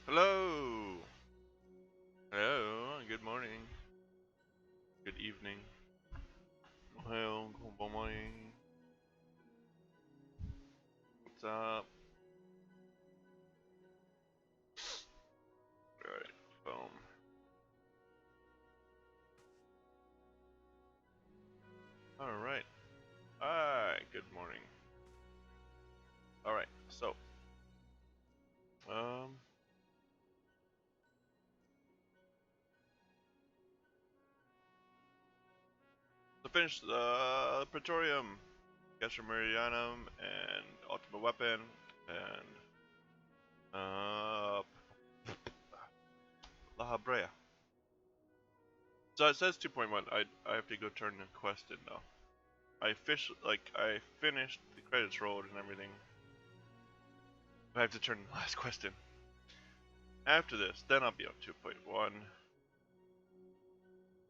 Hello! Hello, good morning, good evening. Hello, good morning. What's up? Alright, boom. Alright. Hi, good morning. Alright, so, um, to finish the Praetorium, Gesture Meridianum, and Ultimate Weapon, and, La Habrea. So it says 2.1. I have to go turn the quest in though. I finished the credits rolled and everything. I have to turn the last quest in. After this, then I'll be on 2.1.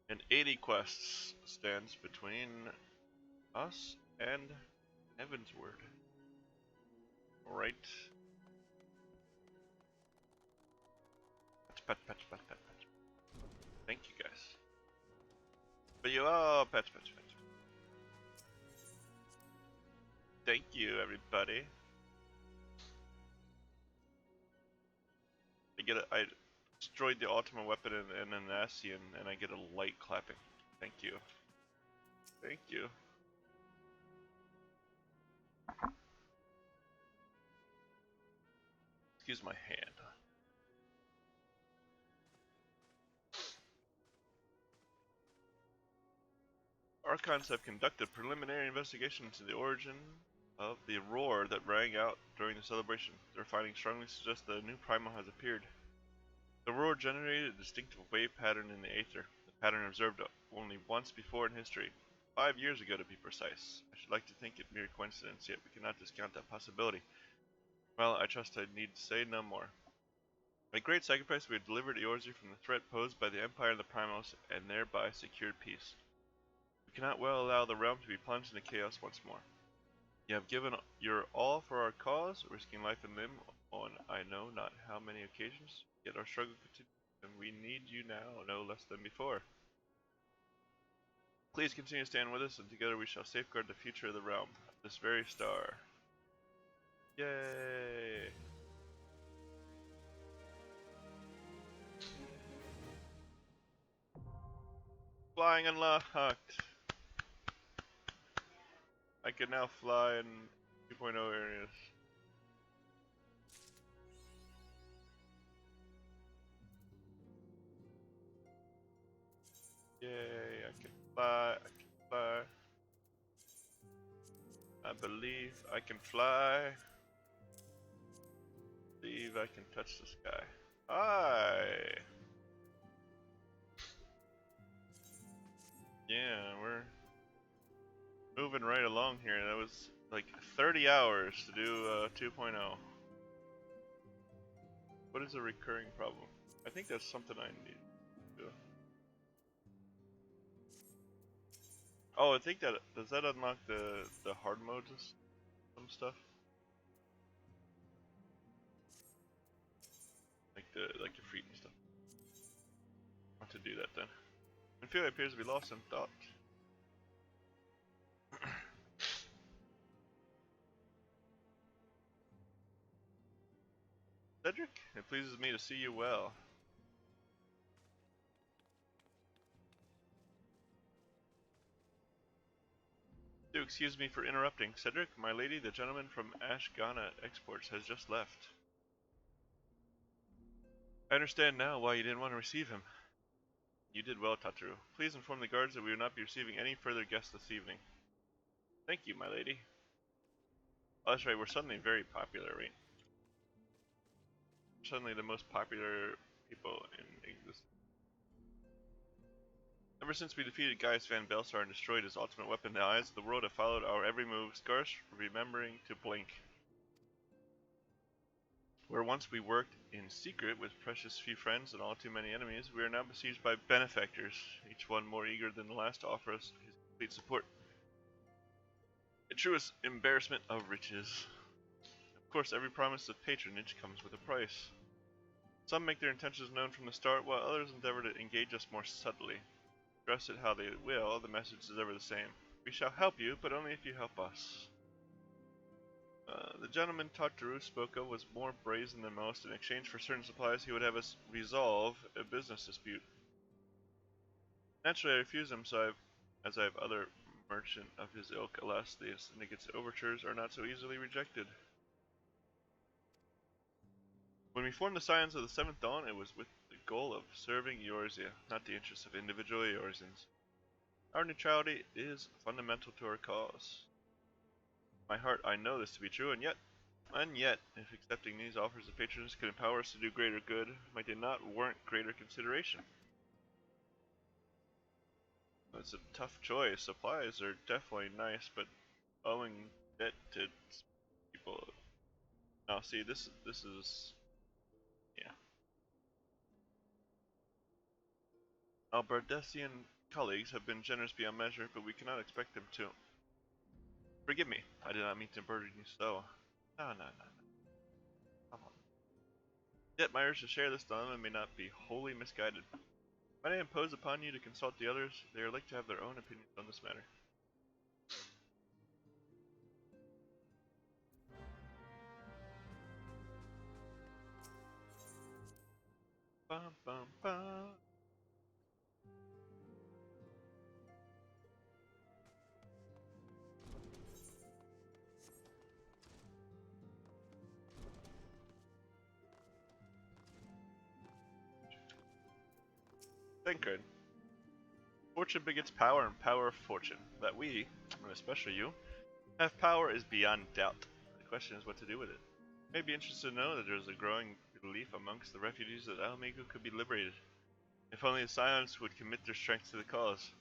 And 80 quests stands between us and Heavensward. Alright. Patch, patch, patch, patch, patch. Thank you guys. But you all patch, patch, patch. Thank you everybody. I destroyed the ultimate weapon in an Asian and I get a light clapping. Thank you. Thank you. Excuse my hand. Archons have conducted preliminary investigation into the origin of the roar that rang out during the celebration. Their findings strongly suggest that a new primal has appeared. The roar generated a distinctive wave pattern in the aether, the pattern observed only once before in history, 5 years ago to be precise. I should like to think it mere coincidence, yet we cannot discount that possibility. Well, I trust I need to say no more. At great sacrifice we have delivered Eorzea from the threat posed by the Empire of the Primals, and thereby secured peace. We cannot well allow the realm to be plunged into chaos once more. You have given your all for our cause, risking life and limb on I know not how many occasions, yet our struggle continues, and we need you now no less than before. Please continue to stand with us, and together we shall safeguard the future of the realm, this very star. Yay! Flying unlocked! I can now fly in 2.0 areas. Yay, I can fly, I can fly. I believe I can fly. I believe I can touch the sky. Hi! Yeah, we're moving right along here. That was like 30 hours to do 2.0. What is a recurring problem? I think that's something I need to do. Oh, I think that does that unlock the hard modes and some stuff? Like the free and stuff. I want to do that then. Ophelia appears to be lost in thought. Cedric, it pleases me to see you well. Do excuse me for interrupting. Cedric, my lady, the gentleman from Ashgana Exports has just left. I understand now why you didn't want to receive him. You did well, Tatru. Please inform the guards that we will not be receiving any further guests this evening. Thank you, my lady. Oh, that's right, we're suddenly very popular, right? We're suddenly the most popular people in existence. Ever since we defeated Gaius Van Belsar and destroyed his ultimate weapon, the eyes of the world have followed our every move, scarce remembering to blink. Where once we worked in secret with precious few friends and all too many enemies, we are now besieged by benefactors, each one more eager than the last to offer us his complete support. A truest embarrassment of riches. Of course, every promise of patronage comes with a price. Some make their intentions known from the start, while others endeavor to engage us more subtly. Address it how they will, the message is ever the same. We shall help you, but only if you help us. The gentleman Tataru spoke of was more brazen than most. In exchange for certain supplies, he would have us resolve a business dispute. Naturally, I refused him, as I have other merchant of his ilk. Alas, the syndicate's overtures are not so easily rejected. When we formed the Scions of the Seventh Dawn, it was with the goal of serving Eorzea, not the interests of individual Eorzeans. Our neutrality is fundamental to our cause. In my heart, I know this to be true, and yet, if accepting these offers of patronage could empower us to do greater good, might they not warrant greater consideration? It's a tough choice. Supplies are definitely nice, but owing debt to people. Now, see, this is, yeah. Our Bardessian colleagues have been generous beyond measure, but we cannot expect them to. Forgive me, I did not mean to burden you so. No. Come on. Yet my urge to share this dilemma may not be wholly misguided. When I impose upon you to consult the others, they are like to have their own opinions on this matter. Bum, bum, bum. Thancred. Fortune begets power, and power fortune. That we, and especially you, have power is beyond doubt. The question is what to do with it. You may be interested to know that there is a growing belief amongst the refugees that Almegu could be liberated, if only the Scions would commit their strength to the cause.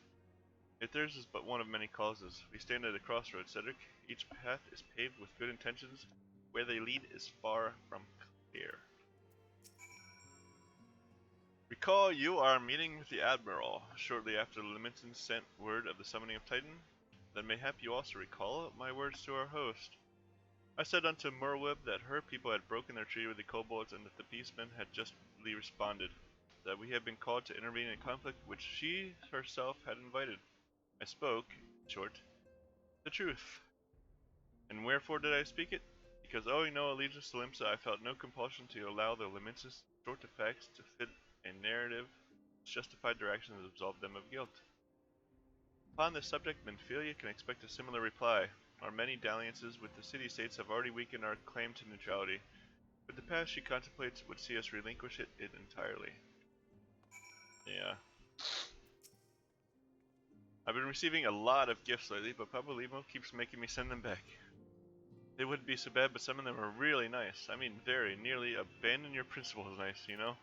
Yet theirs is but one of many causes. We stand at a crossroads, Cedric. Each path is paved with good intentions. Where they lead is far from clear. Recall you are meeting with the Admiral shortly after the Limiton sent word of the summoning of Titan. Then mayhap you also recall my words to our host. I said unto Merweb that her people had broken their treaty with the kobolds and that the beastmen had justly responded, that we had been called to intervene in a conflict which she herself had invited. I spoke, in short, the truth. And wherefore did I speak it? Because owing no allegiance to Limsa, I felt no compulsion to allow the Limitz's short facts to fit a narrative which justified their actions and absolved them of guilt. Upon this subject, Menphilia can expect a similar reply. Our many dalliances with the city-states have already weakened our claim to neutrality, but the path she contemplates would see us relinquish it entirely. Yeah. I've been receiving a lot of gifts lately, but Papa Limo keeps making me send them back. They wouldn't be so bad, but some of them are really nice. I mean, very nearly abandon your principles nice, you know?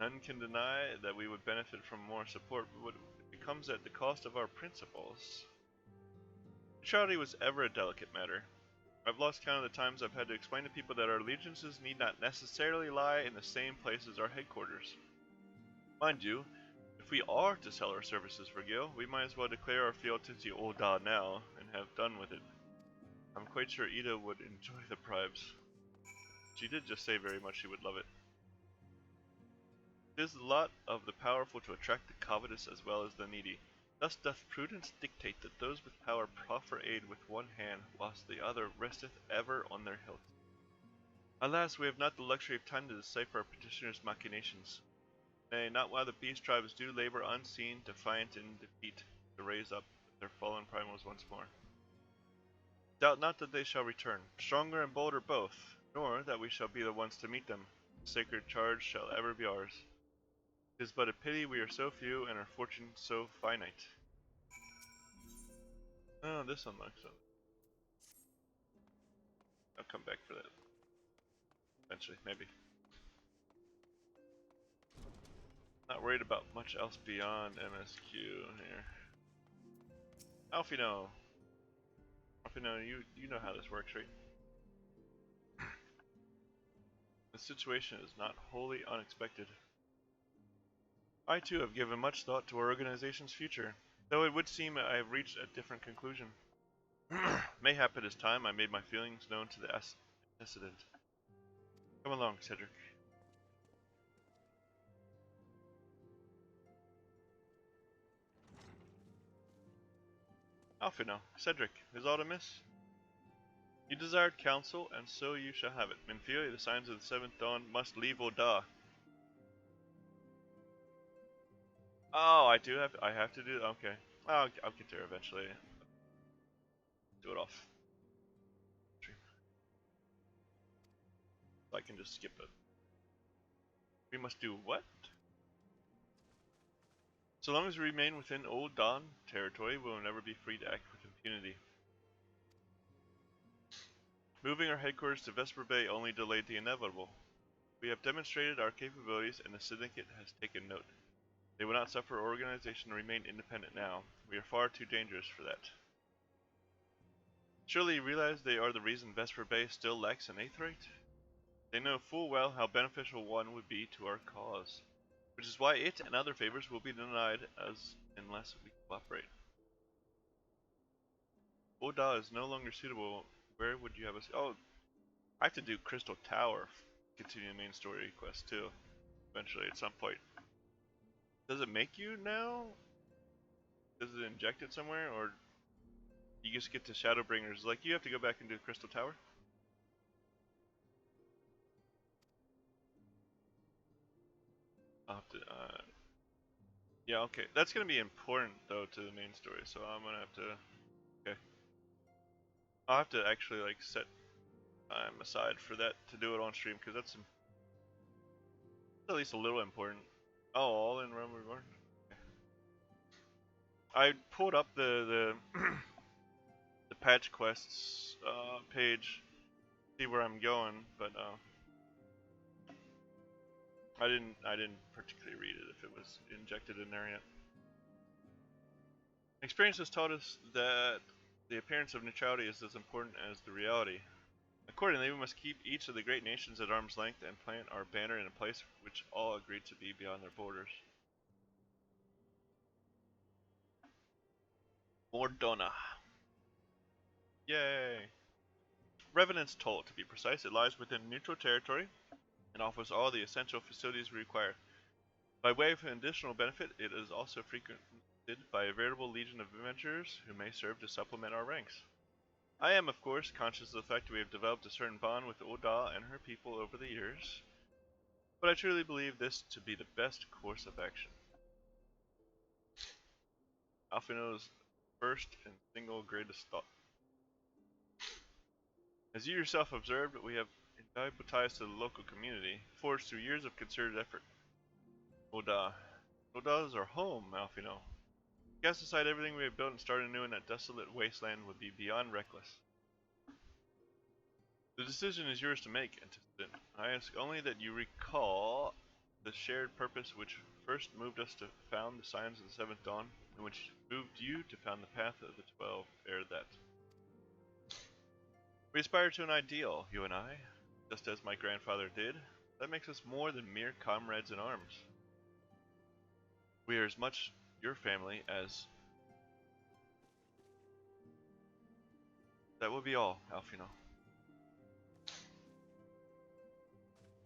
None can deny that we would benefit from more support, but it comes at the cost of our principles. Neutrality was ever a delicate matter. I've lost count of the times I've had to explain to people that our allegiances need not necessarily lie in the same place as our headquarters. Mind you, if we are to sell our services for Gil, we might as well declare our fealty to Ul'dah now, and have done with it. I'm quite sure Ida would enjoy the bribes. She did just say very much she would love it. It is the lot of the powerful to attract the covetous as well as the needy. Thus doth prudence dictate that those with power proffer aid with one hand, whilst the other resteth ever on their hilt. Alas, we have not the luxury of time to decipher our petitioners' machinations. Nay, not while the beast tribes do labor unseen, defiant in defeat, to raise up their fallen primals once more. Doubt not that they shall return, stronger and bolder both, nor that we shall be the ones to meet them. The sacred charge shall ever be ours. It is but a pity we are so few and our fortune so finite. Oh, this unlocks something. I'll come back for that. Eventually, maybe. Not worried about much else beyond MSQ here. Alfino, you know how this works, right? The situation is not wholly unexpected. I too have given much thought to our organization's future, though it would seem I have reached a different conclusion. Mayhap it is time I made my feelings known to the antecedent. Come along, Cedric. Alphino, Cedric, is aught amiss? You desired counsel, and so you shall have it. Minfio, the signs of the seventh dawn must leave Oda. Oh, I have to do, okay. I'll get there eventually. Do it off. So I can just skip it. We must do what? So long as we remain within Old Dawn territory, we will never be free to act with impunity. Moving our headquarters to Vesper Bay only delayed the inevitable. We have demonstrated our capabilities, and the Syndicate has taken note. They will not suffer organization and remain independent now. We are far too dangerous for that. Surely you realize they are the reason Vesper Bay still lacks an Aetheryte? They know full well how beneficial one would be to our cause, which is why it and other favors will be denied unless we cooperate. Oda is no longer suitable. Where would you have us? Oh, I have to do Crystal Tower, continue the main story quest too, eventually at some point. Does it make you now? Does it inject it somewhere, or you just get to Shadowbringers? Like, you have to go back and do Crystal Tower? I'll have to, yeah, okay. That's gonna be important, though, to the main story, so I'm gonna have to, okay. I'll have to actually, like, set time aside for that to do it on stream, because that's at least a little important. Oh, all in Realm Reborn? Okay. I pulled up the the patch quests page, see where I'm going, but I didn't particularly read it if it was injected in there yet. Experience has taught us that the appearance of neutrality is as important as the reality. Accordingly, we must keep each of the great nations at arm's length and plant our banner in a place which all agreed to be beyond their borders. Mordona. Yay! Revenant's Toll, to be precise. It lies within neutral territory and offers all the essential facilities we require. By way of an additional benefit, it is also frequented by a veritable legion of adventurers who may serve to supplement our ranks. I am, of course, conscious of the fact that we have developed a certain bond with Oda and her people over the years, but I truly believe this to be the best course of action. Alphino's first and single greatest thought. As you yourself observed, we have invaluable ties to the local community, forged through years of concerted effort. Oda. Oda is our home, Alphino. Cast aside everything we have built and start anew in that desolate wasteland would be beyond reckless. The decision is yours to make, Anticipant. I ask only that you recall the shared purpose which first moved us to found the Signs of the Seventh Dawn, and which moved you to found the Path of the 12 ere that. We aspire to an ideal, you and I, just as my grandfather did. That makes us more than mere comrades in arms. We are as much your family as... That will be all, Alphino.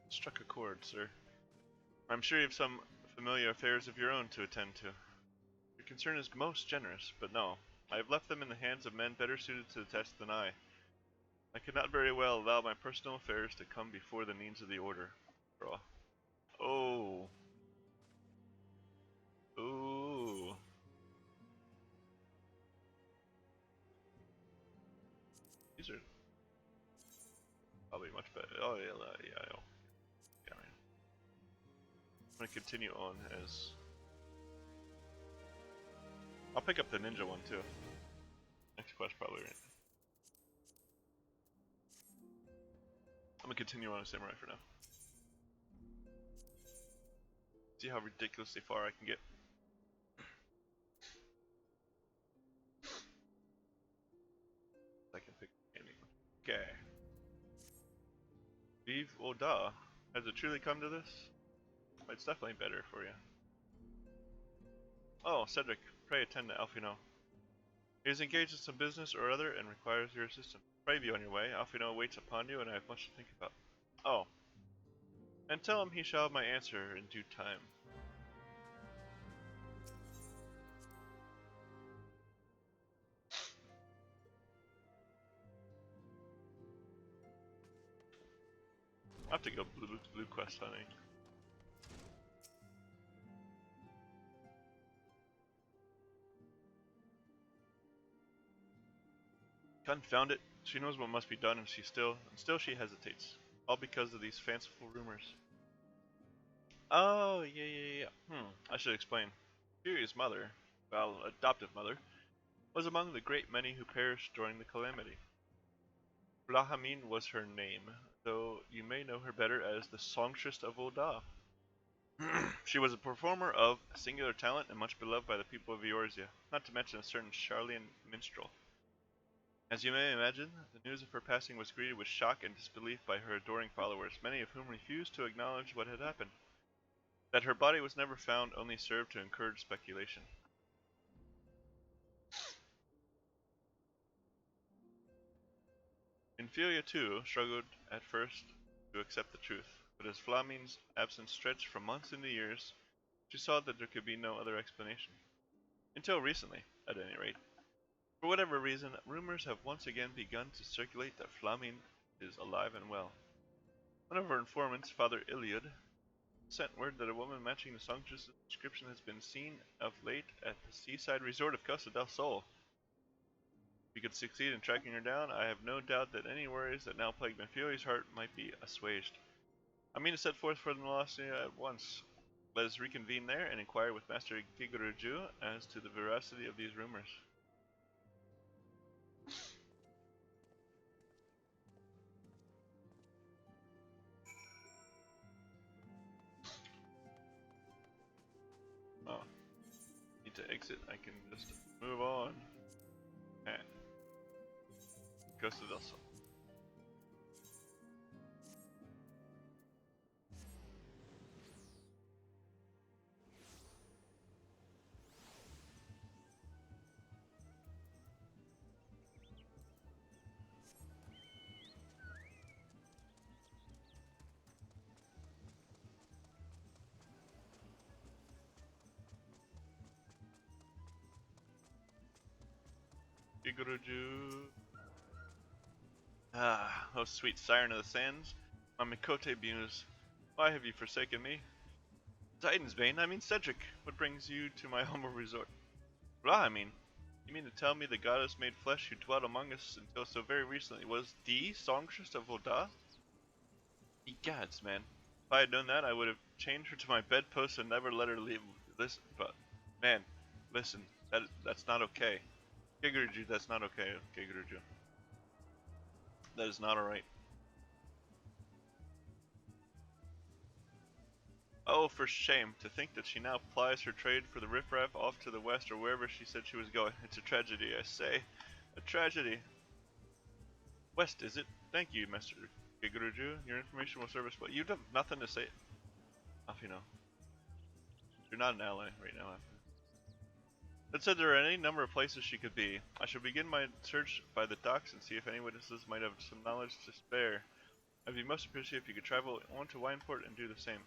Struck a chord, sir. I'm sure you have some familiar affairs of your own to attend to. Your concern is most generous, but no. I have left them in the hands of men better suited to the test than I. I could not very well allow my personal affairs to come before the needs of the Order. Draw. Oh. Ooh. These are probably much better. Oh yeah, yeah, I know. Yeah, man. I'm gonna continue on as. I'll pick up the ninja one too. Next quest probably, right? I'm gonna continue on as samurai for now. See how ridiculously far I can get. I can pick any. Okay. Vive Oda. Has it truly come to this? It's definitely better for you. Oh, Cedric, pray attend to Alphino. He is engaged in some business or other and requires your assistance. Pray be on your way. Alphino waits upon you and I have much to think about. Oh. and tell him he shall have my answer in due time. I'll have to go blue quest hunting. Confound it, she knows what must be done and still she hesitates. All because of these fanciful rumors. Oh, yeah. I should explain. Furia's mother, well, adoptive mother, was among the great many who perished during the calamity. Blahamine was her name, though you may know her better as the songstress of Ul'dah. She was a performer of singular talent and much beloved by the people of Eorzea, not to mention a certain Charlian minstrel. As you may imagine, the news of her passing was greeted with shock and disbelief by her adoring followers, many of whom refused to acknowledge what had happened. That her body was never found only served to encourage speculation. Infilia too struggled at first to accept the truth, but as Flamine's absence stretched from months into years, she saw that there could be no other explanation. Until recently, at any rate. For whatever reason, rumors have once again begun to circulate that Flamine is alive and well. One of her informants, Father Iliad, sent word that a woman matching the songstress' description has been seen of late at the seaside resort of Costa del Sol. If we could succeed in tracking her down, I have no doubt that any worries that now plague Benfioi's heart might be assuaged. I mean to set forth for the Molossia at once. Let us reconvene there and inquire with Master Gigeruju as to the veracity of these rumors. Oh. Need to exit, I can just move on. Costa del Sol. Gigeruju. Ah, oh sweet siren of the sands, my Mikote muse, why have you forsaken me? Titan's Bane, I mean Cedric, what brings you to my humble resort? Blah, you mean to tell me the goddess made flesh who dwelt among us until so very recently was the songstress of Ul'dah? Ye gods, man. If I had known that, I would have chained her to my bedpost and never let her leave. Listen, but, man, listen, that's not okay. Gigeruju, that's not okay, Gigeruju. That is not alright. Oh, for shame, to think that she now plies her trade for the riffraff off to the west or wherever she said she was going. It's a tragedy, I say. A tragedy. West, is it? Thank you, Master Gigeruju. Your information will serve us well. You have nothing to say. Off you know. You're not an ally right now. That said, there are any number of places she could be. I shall begin my search by the docks and see if any witnesses might have some knowledge to spare. I'd be most appreciative if you could travel on to Wineport and do the same.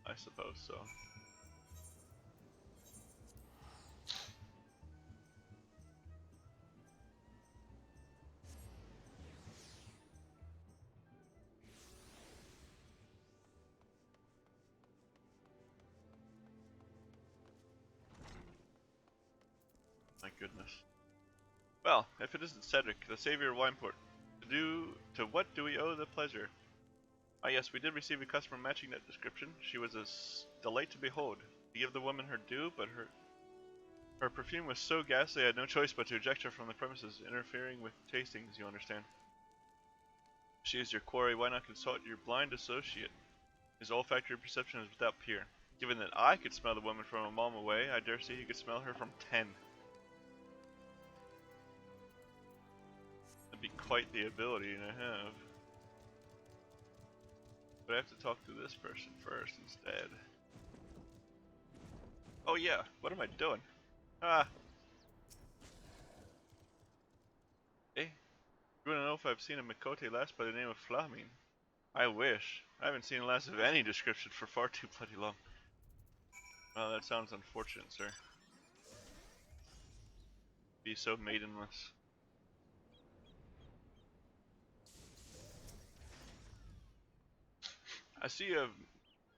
I suppose so. My goodness. Well, if it isn't Cedric, the savior of Wineport, to what do we owe the pleasure? Ah yes, we did receive a customer matching that description. She was a delight to behold. To give the woman her due, but her perfume was so ghastly I had no choice but to eject her from the premises, interfering with tastings, you understand. If she is your quarry, why not consult your blind associate? His olfactory perception is without peer. Given that I could smell the woman from a mile away, I dare say he could smell her from 10. That'd be quite the ability to have. But I have to talk to this person first instead. Oh yeah, what am I doing? Ah! Hey, you wanna know if I've seen a Mikote lass by the name of Flamine? I wish. I haven't seen the last of any description for far too bloody long. Oh, that sounds unfortunate, sir. Be so maidenless. I see you have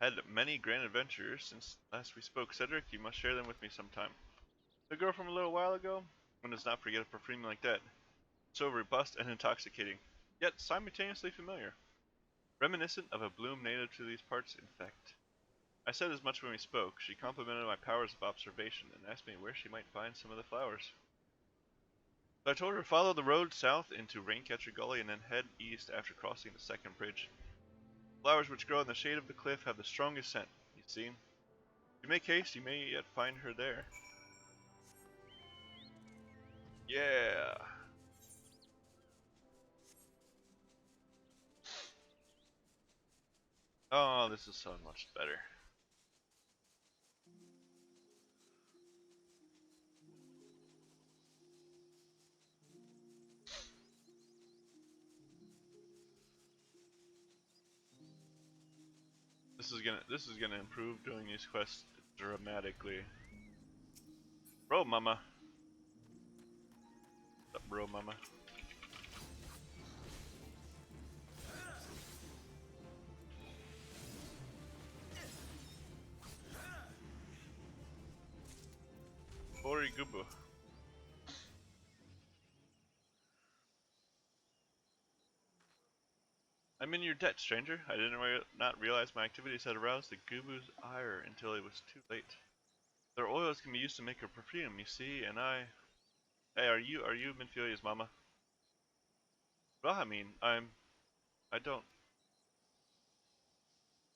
had many grand adventures since last we spoke. Cedric, you must share them with me sometime. The girl from a little while ago? One does not forget a perfume like that. So robust and intoxicating, yet simultaneously familiar. Reminiscent of a bloom native to these parts, in fact. I said as much when we spoke. She complimented my powers of observation and asked me where she might find some of the flowers. So I told her to follow the road south into Raincatcher Gully and then head east after crossing the second bridge. Flowers which grow in the shade of the cliff have the strongest scent, you see. If you make haste, you may yet find her there. Yeah! Oh, this is so much better. This is gonna improve doing these quests dramatically. Bro mama. What's up, bro mama? Origubu. I'm in your debt, stranger. I didn't not realize my activities had aroused the Gubu's ire until it was too late. Their oils can be used to make a perfume, you see, and I... Hey, are you Minfilia's mama? Well, I mean, I don't...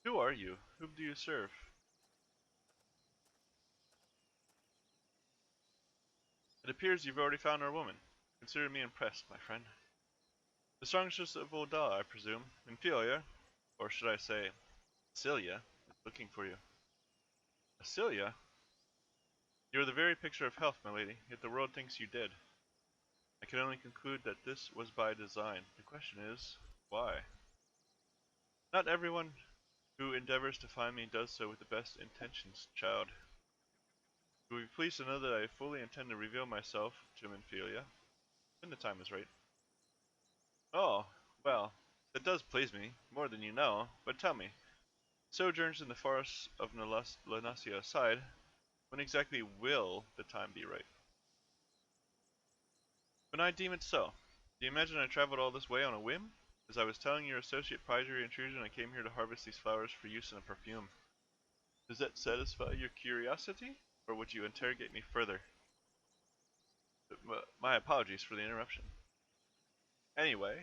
Who are you? Whom do you serve? It appears you've already found our woman. Consider me impressed, my friend. The songstress of Ul'dah, I presume. Minfilia, or should I say, Celia, is looking for you. Celia? You are the very picture of health, my lady, yet the world thinks you dead. I can only conclude that this was by design. The question is, why? Not everyone who endeavors to find me does so with the best intentions, child. You will be pleased to know that I fully intend to reveal myself to Minfilia when the time is right. Oh, well, that does please me, more than you know, but tell me, sojourns in the forests of Lanasia aside, when exactly will the time be right? When I deem it so. Do you imagine I traveled all this way on a whim? As I was telling your associate prior to your intrusion, I came here to harvest these flowers for use in a perfume. Does that satisfy your curiosity, or would you interrogate me further? My apologies for the interruption. Anyway,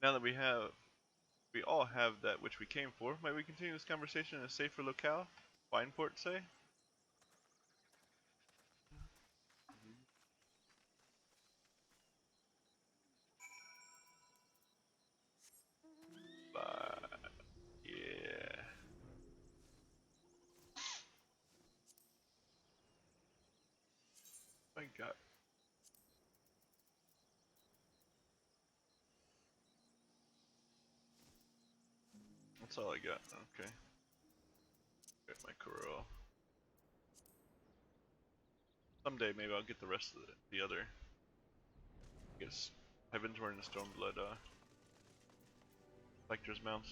now that we all have that which we came for, might we continue this conversation in a safer locale? Wineport, say? Yeah. My God. That's all I got. Okay. Get my Kuro. Someday maybe I'll get the rest of the other. I guess Heaventorn and Stormblood Lecter's mounts.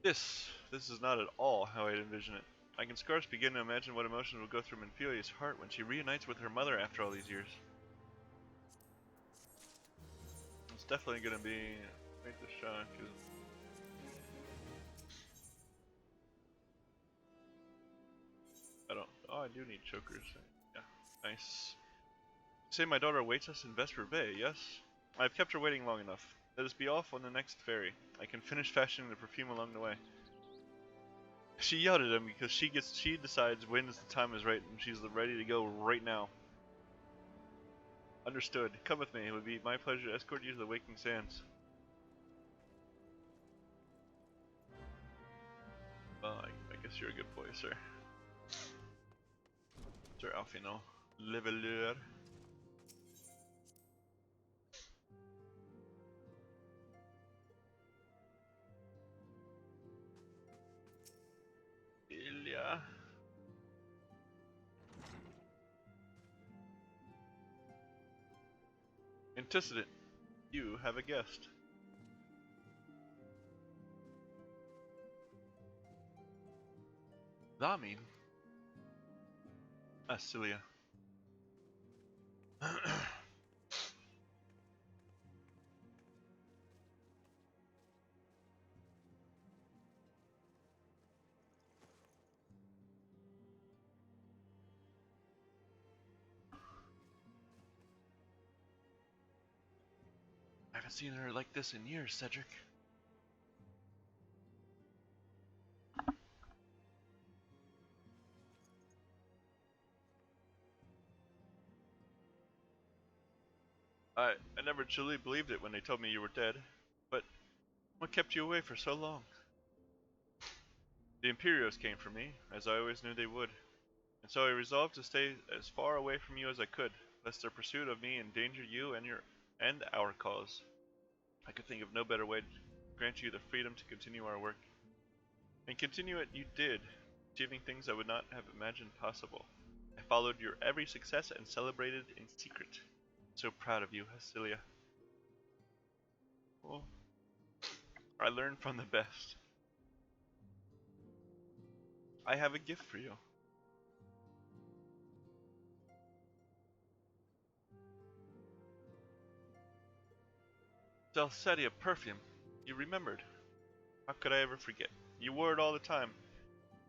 This is not at all how I'd envision it. I can scarce begin to imagine what emotions will go through Minfilia's heart when she reunites with her mother after all these years. It's definitely gonna be quite the shock. Oh, I do need chokers. Yeah, nice. Say my daughter awaits us in Vesper Bay, yes? I've kept her waiting long enough. Let us be off on the next ferry. I can finish fashioning the perfume along the way. She yelled at him because she decides when the time is right and she's ready to go right now. Understood. Come with me. It would be my pleasure to escort you to the Waking Sands. Well, I guess you're a good boy, sir. Sir Alfino. Leveleur. Antecedent, you have a guest. Lamin? Cilia. I haven't seen her like this in years, Cedric. I never truly believed it when they told me you were dead, but what kept you away for so long? The Imperios came for me, as I always knew they would, and so I resolved to stay as far away from you as I could, lest their pursuit of me endanger you and our cause. I could think of no better way to grant you the freedom to continue our work. And continue it you did, achieving things I would not have imagined possible. I followed your every success and celebrated in secret. So proud of you, Hasilia. Well, I learned from the best. I have a gift for you. Delcedia perfume. You remembered. How could I ever forget? You wore it all the time.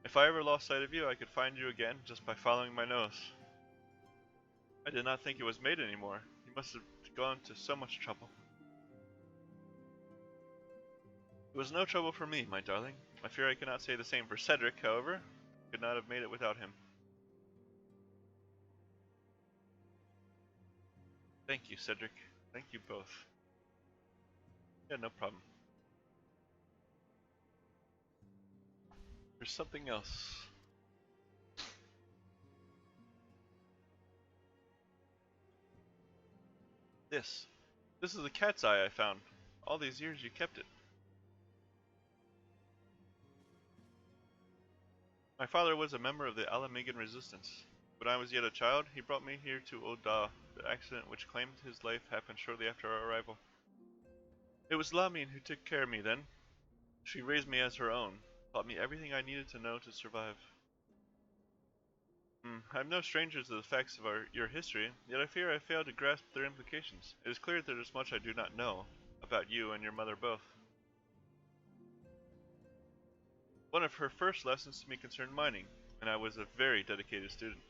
If I ever lost sight of you, I could find you again just by following my nose. I did not think it was made anymore. You must have gone to so much trouble. It was no trouble for me, my darling. I fear I cannot say the same for Cedric, however. Could not have made it without him. Thank you, Cedric. Thank you both. Yeah, no problem. There's something else. This. This is a cat's eye I found. All these years you kept it. My father was a member of the Alamigan resistance. When I was yet a child, he brought me here to Oda. The accident which claimed his life happened shortly after our arrival. It was Lamin who took care of me then. She raised me as her own, taught me everything I needed to know to survive. I'm no stranger to the facts of your history, yet I fear I fail to grasp their implications. It is clear that there is much I do not know about you and your mother both. One of her first lessons to me concerned mining, and I was a very dedicated student.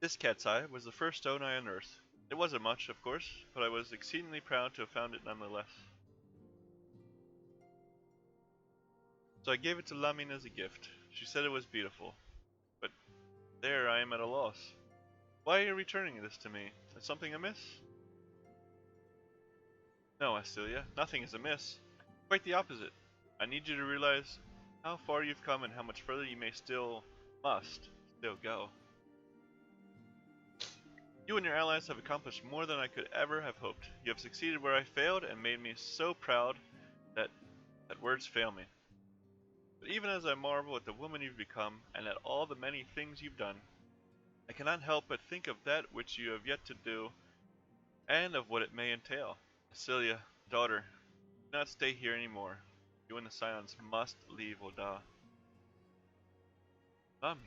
This cat's eye was the first stone I unearthed. It wasn't much, of course, but I was exceedingly proud to have found it nonetheless. So I gave it to Lamin as a gift. She said it was beautiful. But there I am at a loss. Why are you returning this to me? Is something amiss? No, Astilia, nothing is amiss. Quite the opposite. I need you to realize how far you've come and how much further you must still go. You and your allies have accomplished more than I could ever have hoped. You have succeeded where I failed and made me so proud that words fail me. But even as I marvel at the woman you've become and at all the many things you've done, I cannot help but think of that which you have yet to do and of what it may entail. Celia, daughter, do not stay here anymore. You and the Scions must leave Oda. Mommy.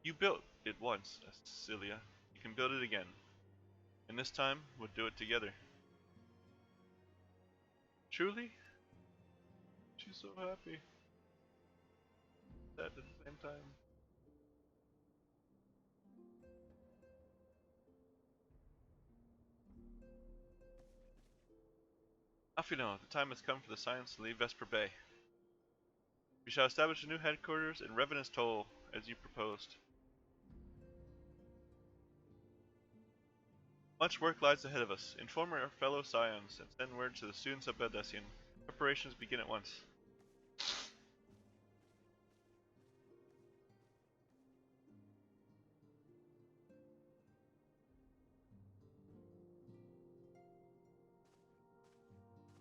You built it once, Celia. You can build it again. And this time, we'll do it together. Truly? She's so happy. Sad at the same time. Afino, the time has come for the Scions to leave Vesper Bay. We shall establish a new headquarters in Revenant's Toll, as you proposed. Much work lies ahead of us. Inform our fellow Scions and send word to the students of Baldessian. Preparations begin at once.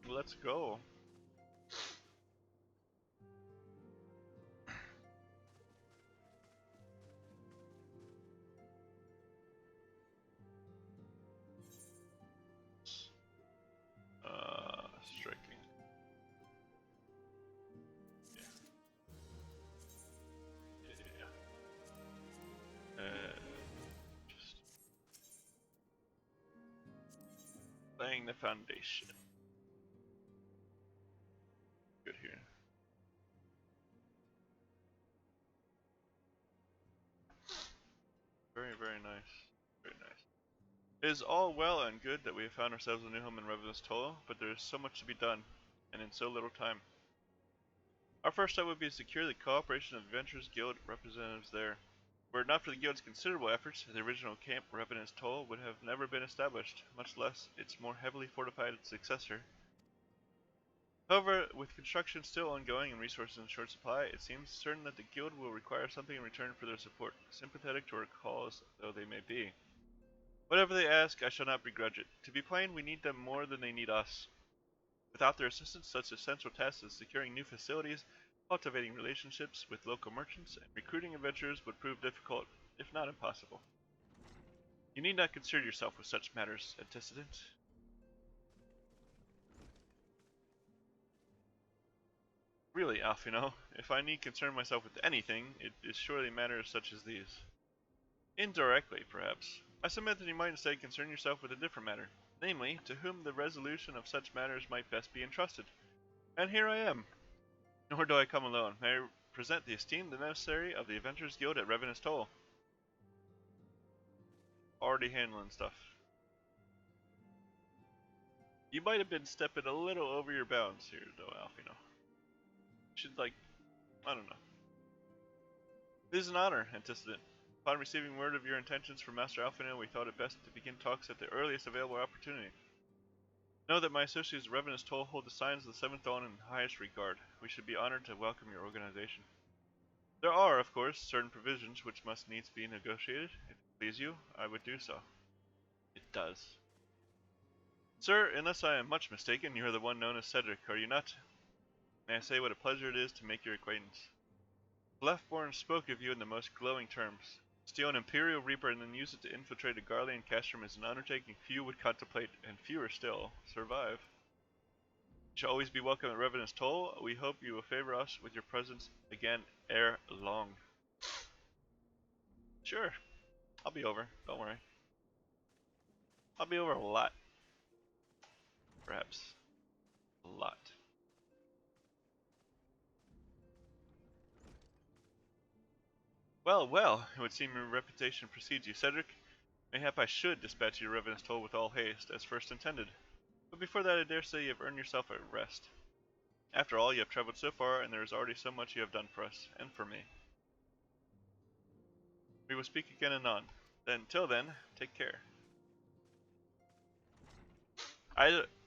Let's go. laying the foundation. Good here. Very, very nice. Very nice. It is all well and good that we have found ourselves a new home in Revenant's Toll, but there is so much to be done, and in so little time. Our first step would be to secure the cooperation of Adventurers Guild representatives there. Were it not for the Guild's considerable efforts, the original camp, Revenant's Toll, would have never been established, much less its more heavily fortified successor. However, with construction still ongoing and resources in short supply, it seems certain that the Guild will require something in return for their support, sympathetic to our cause though they may be. Whatever they ask, I shall not begrudge it. To be plain, we need them more than they need us. Without their assistance, such essential tasks as securing new facilities, cultivating relationships with local merchants, and recruiting adventurers would prove difficult, if not impossible. You need not concern yourself with such matters, antecedent. Really, Alfino, if I need concern myself with anything, it is surely matters such as these. Indirectly, perhaps. I submit that you might instead concern yourself with a different matter, namely, to whom the resolution of such matters might best be entrusted. And here I am. Nor do I come alone. May I present the esteemed emissary of the Adventurers Guild at Revenant's Toll. Already handling stuff. You might have been stepping a little over your bounds here, though, Alfino. Should, like, I don't know. It is an honor, antecedent. Upon receiving word of your intentions from Master Alfino, we thought it best to begin talks at the earliest available opportunity. Know that my associates Revenant's Toll hold the signs of the 7th Dawn in highest regard. We should be honored to welcome your organization. There are, of course, certain provisions which must needs be negotiated. If it please you, I would do so. It does. Sir, unless I am much mistaken, you are the one known as Cedric, are you not? May I say what a pleasure it is to make your acquaintance? Leftborn spoke of you in the most glowing terms. Steal an Imperial Reaper and then use it to infiltrate a Garlean castrum is an undertaking few would contemplate, and fewer still survive. You shall always be welcome at Revenant's Toll. We hope you will favor us with your presence again ere long. Sure, I'll be over, don't worry. I'll be over a lot. Perhaps. A lot. Well, well, it would seem your reputation precedes you, Cedric. Mayhap I should dispatch your Revenant's Toll with all haste, as first intended. But before that, I dare say you have earned yourself a rest. After all, you have traveled so far, and there is already so much you have done for us, and for me. We will speak again anon. Then, till then, take care.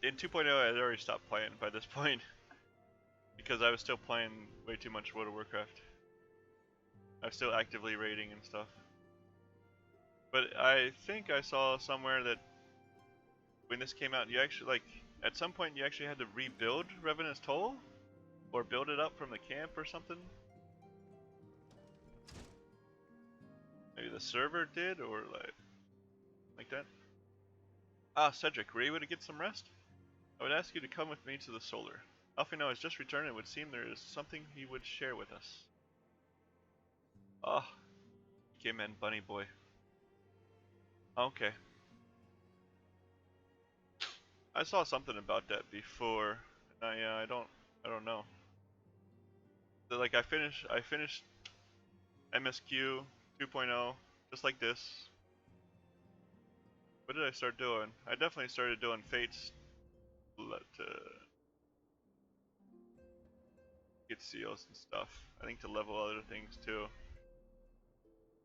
In 2.0, I had already stopped playing by this point, because I was still playing way too much World of Warcraft. I was still actively raiding and stuff. But I think I saw somewhere that when this came out, you actually, like, at some point you actually had to rebuild Revenant's Toll? Or build it up from the camp or something? Maybe the server did, or like that? Ah, Cedric, were you able to get some rest? I would ask you to come with me to the Solar. Alfino has just returned and it would seem there is something he would share with us. Ah, came in, bunny boy. Okay. I saw something about that before. I don't know. So, like I finished MSQ 2.0 just like this. What did I start doing? I definitely started doing fates to get seals and stuff. I think to level other things too.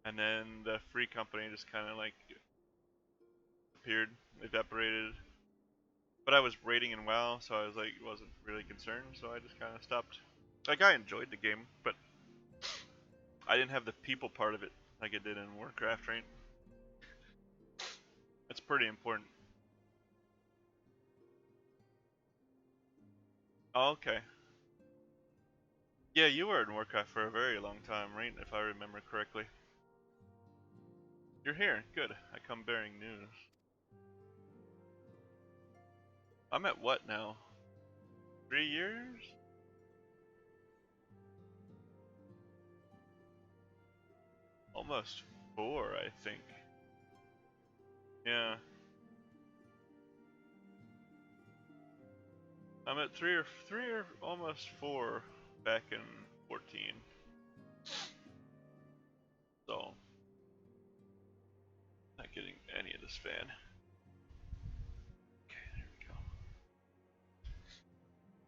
And then the free company just kind of like appeared, evaporated. But I was raiding in WoW, so I was like, wasn't really concerned, so I just kind of stopped. Like, I enjoyed the game, but I didn't have the people part of it like it did in Warcraft, right? That's pretty important. Oh, okay. Yeah, you were in Warcraft for a very long time, right? If I remember correctly. You're here, good. I come bearing news. I'm at what now? 3 years? Almost 4, I think. Yeah. I'm at three or almost 4 back in 14. So not getting any of this fan. Okay, there we go.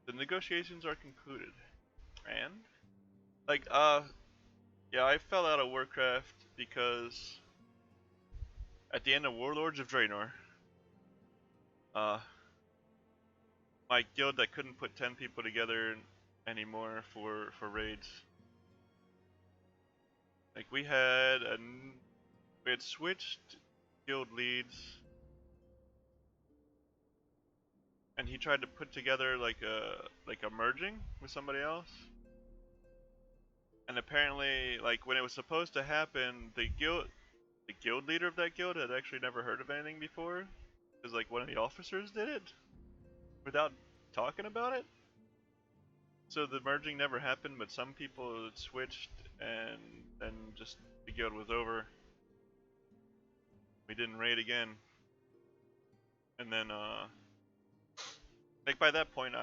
The negotiations are concluded. And like yeah, I fell out of Warcraft because at the end of Warlords of Draenor, my guild that couldn't put 10 people together anymore for raids. Like we had switched guild leads, and he tried to put together like a merging with somebody else. And apparently, like when it was supposed to happen, the guild leader of that guild had actually never heard of anything before, because like one of the officers did it without talking about it. So the merging never happened, but some people switched, and then just the guild was over. We didn't raid again. And then like by that point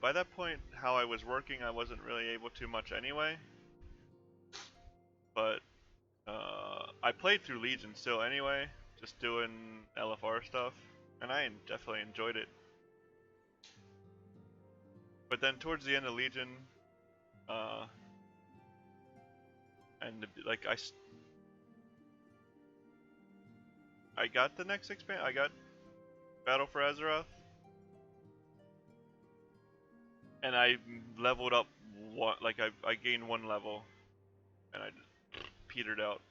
by that point how I was working, I wasn't really able to much anyway. But I played through Legion still anyway, just doing LFR stuff, and I definitely enjoyed it. But then towards the end of Legion, and like I got the next expansion. I got Battle for Azeroth, and I leveled up one. Like I gained 1 level, and I just petered out.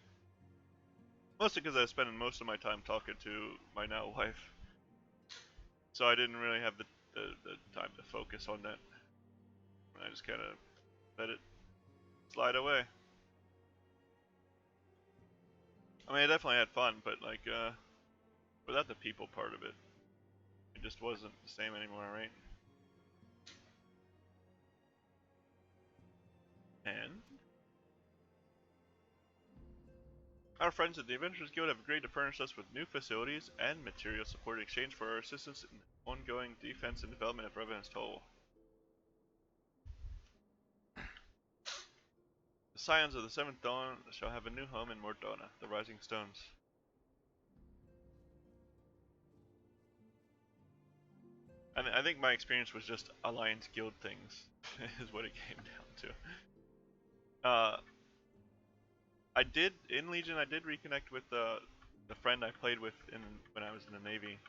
Mostly because I was spending most of my time talking to my now wife, so I didn't really have the time to focus on that. I just kind of let it slide away. I mean, I definitely had fun, but like without the people part of it, it just wasn't the same anymore, right? And our friends at the Adventurers Guild have agreed to furnish us with new facilities and material support in exchange for our assistance in ongoing defense and development of Revenant's Toll. The Scions of the Seventh Dawn shall have a new home in Mordona, the Rising Stones. And I think my experience was just Alliance Guild things, is what it came down to. I did, in Legion, I did reconnect with the friend I played with when I was in the Navy,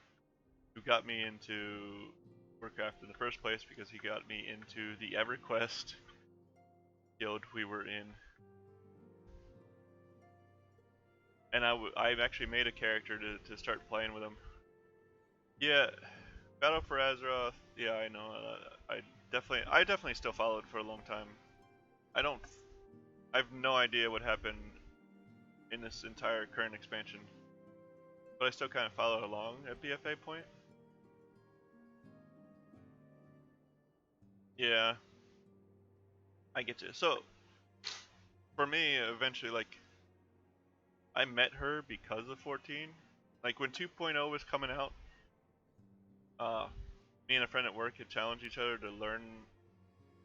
who got me into Warcraft in the first place because he got me into the EverQuest guild we were in. And I actually made a character to start playing with him. Yeah, Battle for Azeroth, yeah, I know. I definitely still followed for a long time. I have no idea what happened in this entire current expansion, but I still kind of followed along at BFA point. Yeah, I get you. So for me, eventually, like, I met her because of 14. Like when 2.0 was coming out, me and a friend at work had challenged each other to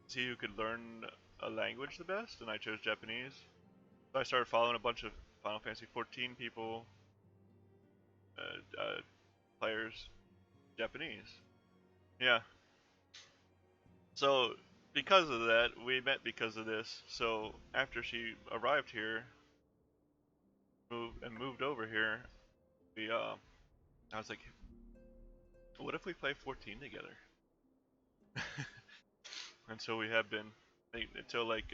see who could learn a language the best, and I chose Japanese. So I started following a bunch of Final Fantasy 14 people, players, Japanese. Yeah. So because of that, we met because of this. So after she arrived here, moved over here, I was like, what if we play 14 together? And so we have been until like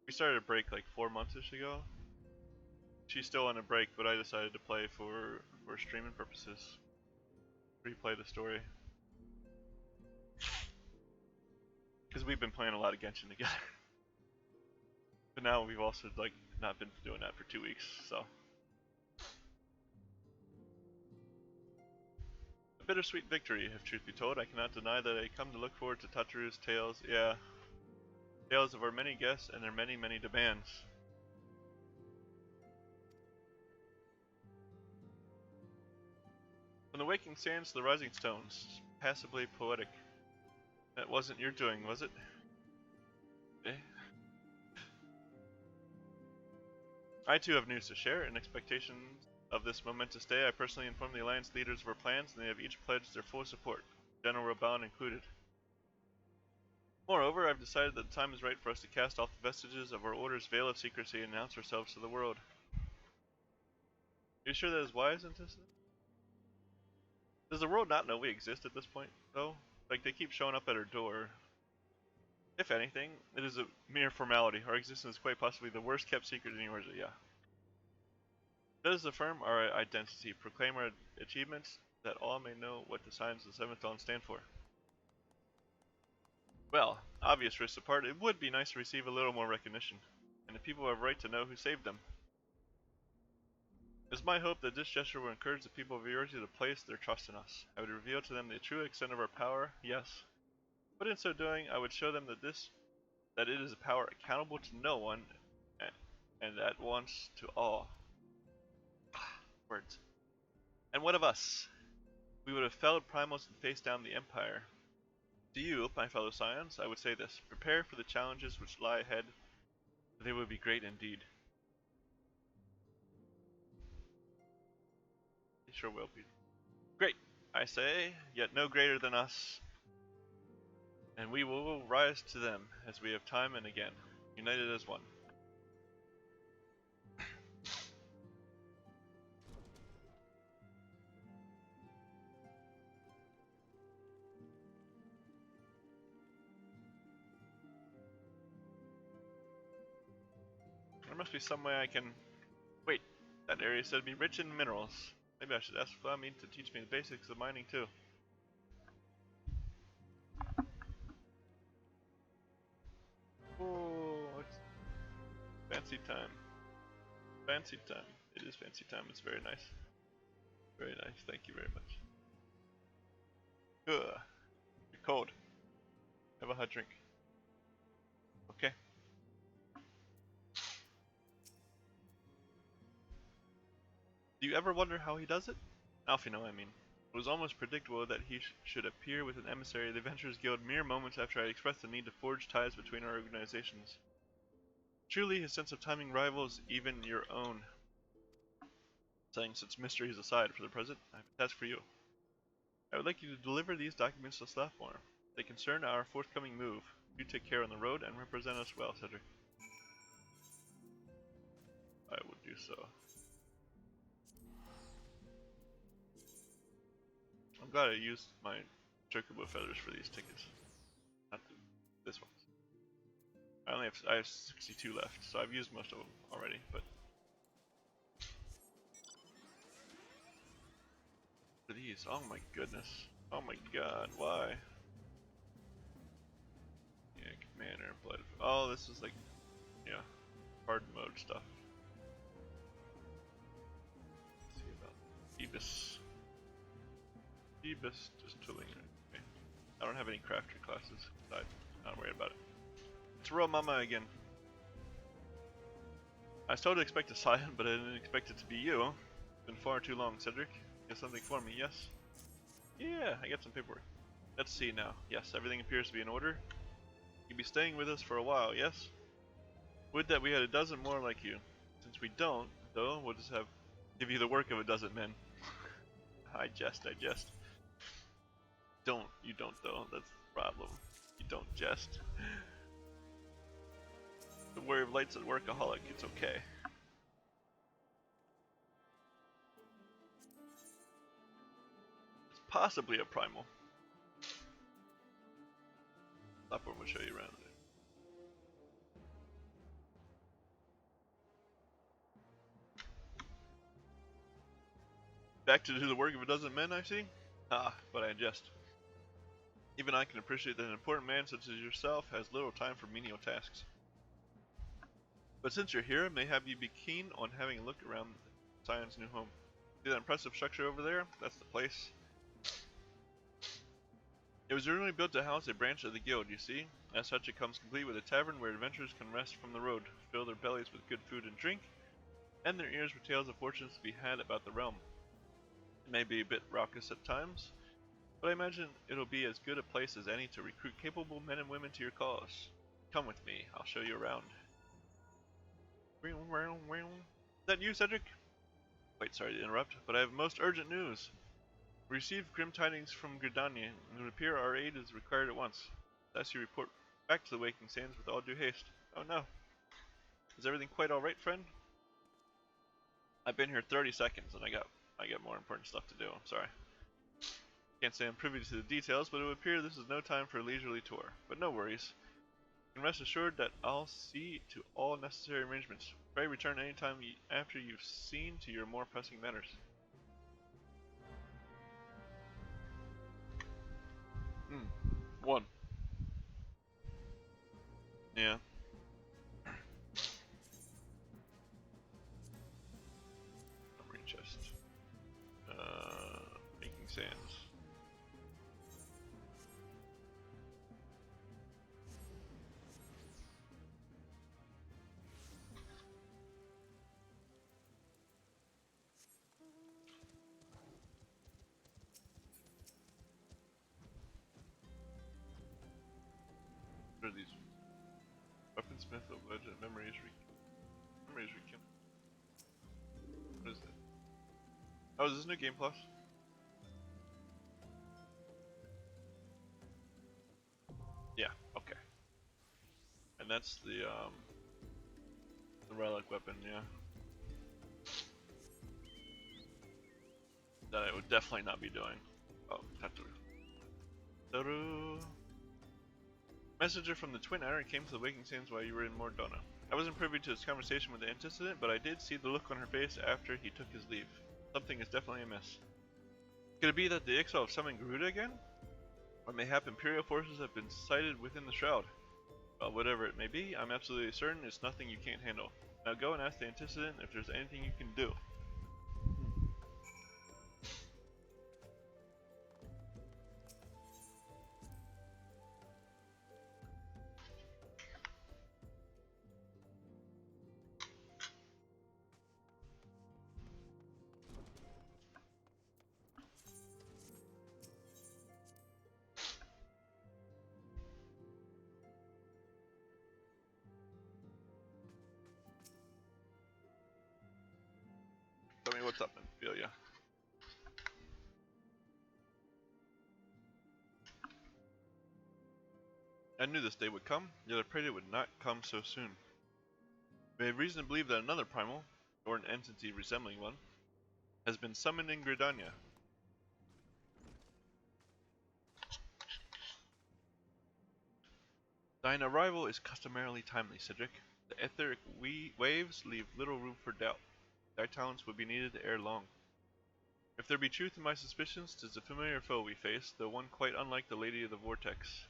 we started a break like 4 months-ish ago. She's still on a break, but I decided to play for streaming purposes. Replay the story. Because we've been playing a lot of Genshin together. But now we've also like not been doing that for 2 weeks, so. A bittersweet victory, if truth be told. I cannot deny that I come to look forward to Tataru's tales. Yeah. Tales of our many guests and their many, many demands. From the waking sands to the rising stones, passably poetic. That wasn't your doing, was it? Eh? I too have news to share. In expectation of this momentous day, I personally informed the Alliance leaders of our plans, and they have each pledged their full support, General Raban included. Moreover, I've decided that the time is right for us to cast off the vestiges of our Order's veil of secrecy and announce ourselves to the world. Are you sure that is wise, Antithesis? Does the world not know we exist at this point, though? Like, they keep showing up at our door. If anything, it is a mere formality. Our existence is quite possibly the worst kept secret in Eorzea, yeah. Let us affirm our identity, proclaim our achievements, that all may know what the signs of the 7th Dawn stand for. Well, obvious risks apart, it would be nice to receive a little more recognition, and the people have a right to know who saved them. It is my hope that this gesture will encourage the people of Eorzea to place their trust in us. I would reveal to them the true extent of our power, yes, but in so doing, I would show them that it is a power accountable to no one, and at once to all. Words. And what of us? We would have felled primals and faced down the Empire. To you, my fellow Scions, I would say this: prepare for the challenges which lie ahead. They will be great indeed. They sure will be. Great, I say, yet no greater than us. And we will rise to them as we have time and again, united as one. There must be some way I can... Wait, that area said to be rich in minerals. Maybe I should ask Flammy to teach me the basics of mining too. Oh, it's fancy time. Fancy time. It is fancy time. It's very nice. Very nice. Thank you very much. Ugh. You're cold. Have a hot drink. Okay. Do you ever wonder how he does it? Alfino, I mean. It was almost predictable that he should appear with an emissary of the Adventurers Guild mere moments after I expressed the need to forge ties between our organizations. Truly, his sense of timing rivals even your own. Setting such mysteries aside for the present, I have a task for you. I would like you to deliver these documents to Slathmore. They concern our forthcoming move. You take care on the road and represent us well, Cedric. I will do so. I'm glad I used my chocobo feathers for these tickets. Not this one. I have 62 left, so I've used most of them already, but for these, oh my goodness. Oh my god, why? Yeah, commander, blood. Oh, this is like, yeah, hard mode stuff. Let's see about Phoebus. Phoebus, just tooling it. Okay. I don't have any crafter classes, so I'm not worried about it. It's Royal Mama again. I was told to expect a Scion, but I didn't expect it to be you. It's been far too long, Cedric. You have something for me, yes? Yeah, I got some paperwork. Let's see now. Yes, everything appears to be in order. You'll be staying with us for a while, yes? Would that we had a dozen more like you. Since we don't, though, we'll just give you the work of a dozen men. I jest. You don't though, that's the problem. You don't jest. The worry of lights at workaholic, it's okay. It's possibly a primal. Platform will show you around there. Back to do the work of a dozen men, I see? Ah, but I jest. Even I can appreciate that an important man such as yourself has little time for menial tasks. But since you're here, mayhap you be keen on having a look around Sion's new home. See that impressive structure over there? That's the place. It was originally built to house a branch of the guild, you see. As such, it comes complete with a tavern where adventurers can rest from the road, fill their bellies with good food and drink, and their ears with tales of fortunes to be had about the realm. may be a bit raucous at times, but I imagine it'll be as good a place as any to recruit capable men and women to your cause. Come with me, I'll show you around. Is that you, Cedric? Wait, sorry to interrupt, but I have most urgent news. We received grim tidings from Gridania, and it would appear our aid is required at once. Thus you report back to the Waking Sands with all due haste. Oh no. Is everything quite alright, friend? I've been here 30 seconds and I got more important stuff to do, I'm sorry. Can't say I'm privy to the details, but it would appear this is no time for a leisurely tour. But no worries. You can rest assured that I'll see to all necessary arrangements. Pray return anytime after you've seen to your more pressing matters. One. Yeah. Memory chest. Making sands. What are these? Weaponsmith of legend. Memories rekindled. What is that? Oh, is this new Game Plus? Yeah, okay. And that's the relic weapon, yeah. That I would definitely not be doing. Oh, Tataru. Tataru. Messenger from the Twin Iron came to the Waking Sands while you were in Mordona. I wasn't privy to his conversation with the antecedent, but I did see the look on her face after he took his leave. Something is definitely amiss. Could it be that the Ixal have summoned Garuda again? Or mayhap Imperial forces have been sighted within the Shroud? Well, whatever it may be, I'm absolutely certain it's nothing you can't handle. Now go and ask the antecedent if there's anything you can do. Tell me what's up, Ophelia. I knew this day would come, yet I prayed it would not come so soon. We have reason to believe that another primal, or an entity resembling one, has been summoned in Gridania. Thine arrival is customarily timely, Cedric. The etheric waves leave little room for doubt. Thy talents would be needed ere long. If there be truth in my suspicions, 'tis a familiar foe we face, though one quite unlike the Lady of the Vortex.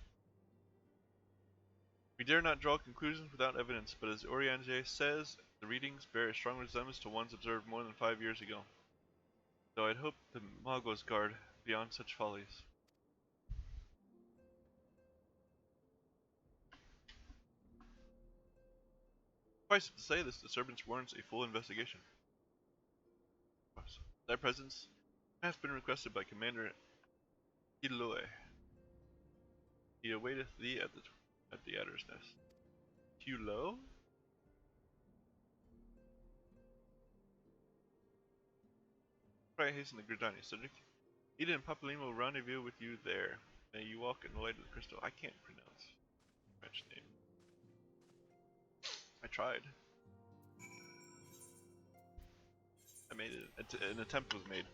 We dare not draw conclusions without evidence, but as Oriange says, the readings bear a strong resemblance to ones observed more than 5 years ago. Though I'd hope the Magos guard beyond such follies. Suffice it to say, this disturbance warrants a full investigation. Thy presence hath been requested by Commander Hiloe. He awaiteth thee at the Adder's Nest. Hulo? Try hasten to Gridania, Cedric. Eden and Papaline will rendezvous with you there. May you walk in the light of the crystal. I can't pronounce French name. I tried. I made it. An attempt was made.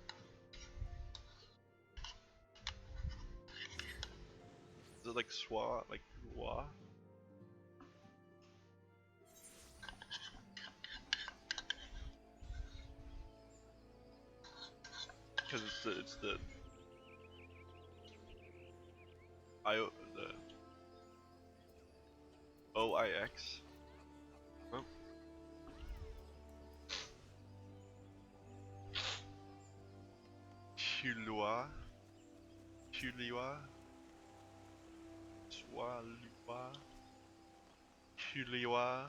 Is it like schwa? Like wa? Because it's the OIX. Oh. Hulua. Swalua. Huliwa.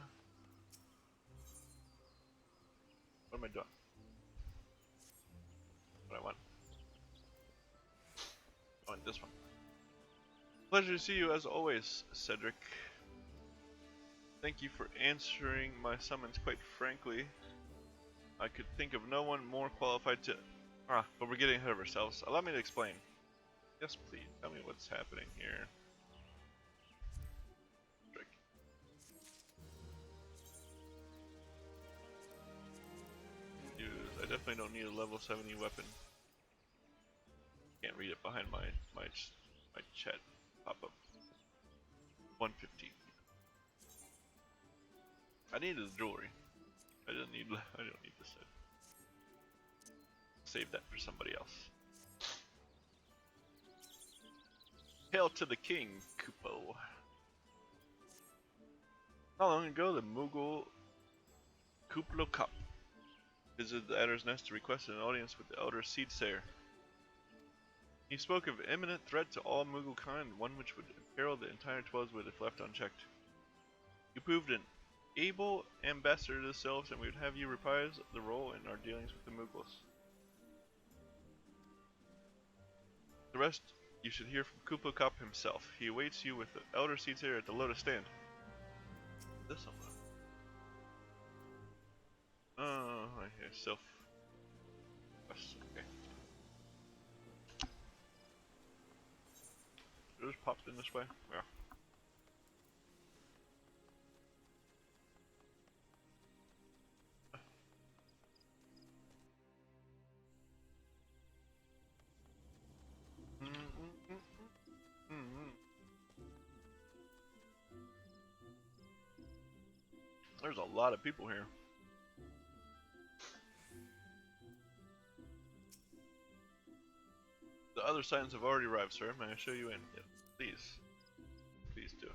What am I doing? What I want? Oh, and this one. Pleasure to see you as always, Cedric. Thank you for answering my summons. Quite frankly, I could think of no one more qualified to... but we're getting ahead of ourselves. Allow me to explain. Yes, please. Tell me what's happening here. I definitely don't need a level 70 weapon. Can't read it behind my chat pop-up. 115. I needed the jewelry. I don't need the set. Save that for somebody else. Hail to the king, Kupo. Not long ago, the Mughal Kuplo Cup visited the Adder's Nest to request an audience with the Elder Seedsayer. He spoke of imminent threat to all Mughal kind, one which would imperil the entire Twelveswood if left unchecked. You proved an able ambassador to the Sylphs, and we would have you reprise the role in our dealings with the Mughals. The rest you should hear from Kuplo Kop himself. He awaits you with the Elder Seedsayer at the Lotus Stand. This one. Oh, right here, Sylph. Okay. It just popped in this way? Yeah. There's a lot of people here. The other signs have already arrived, sir. May I show you in? Yes, please. Please do.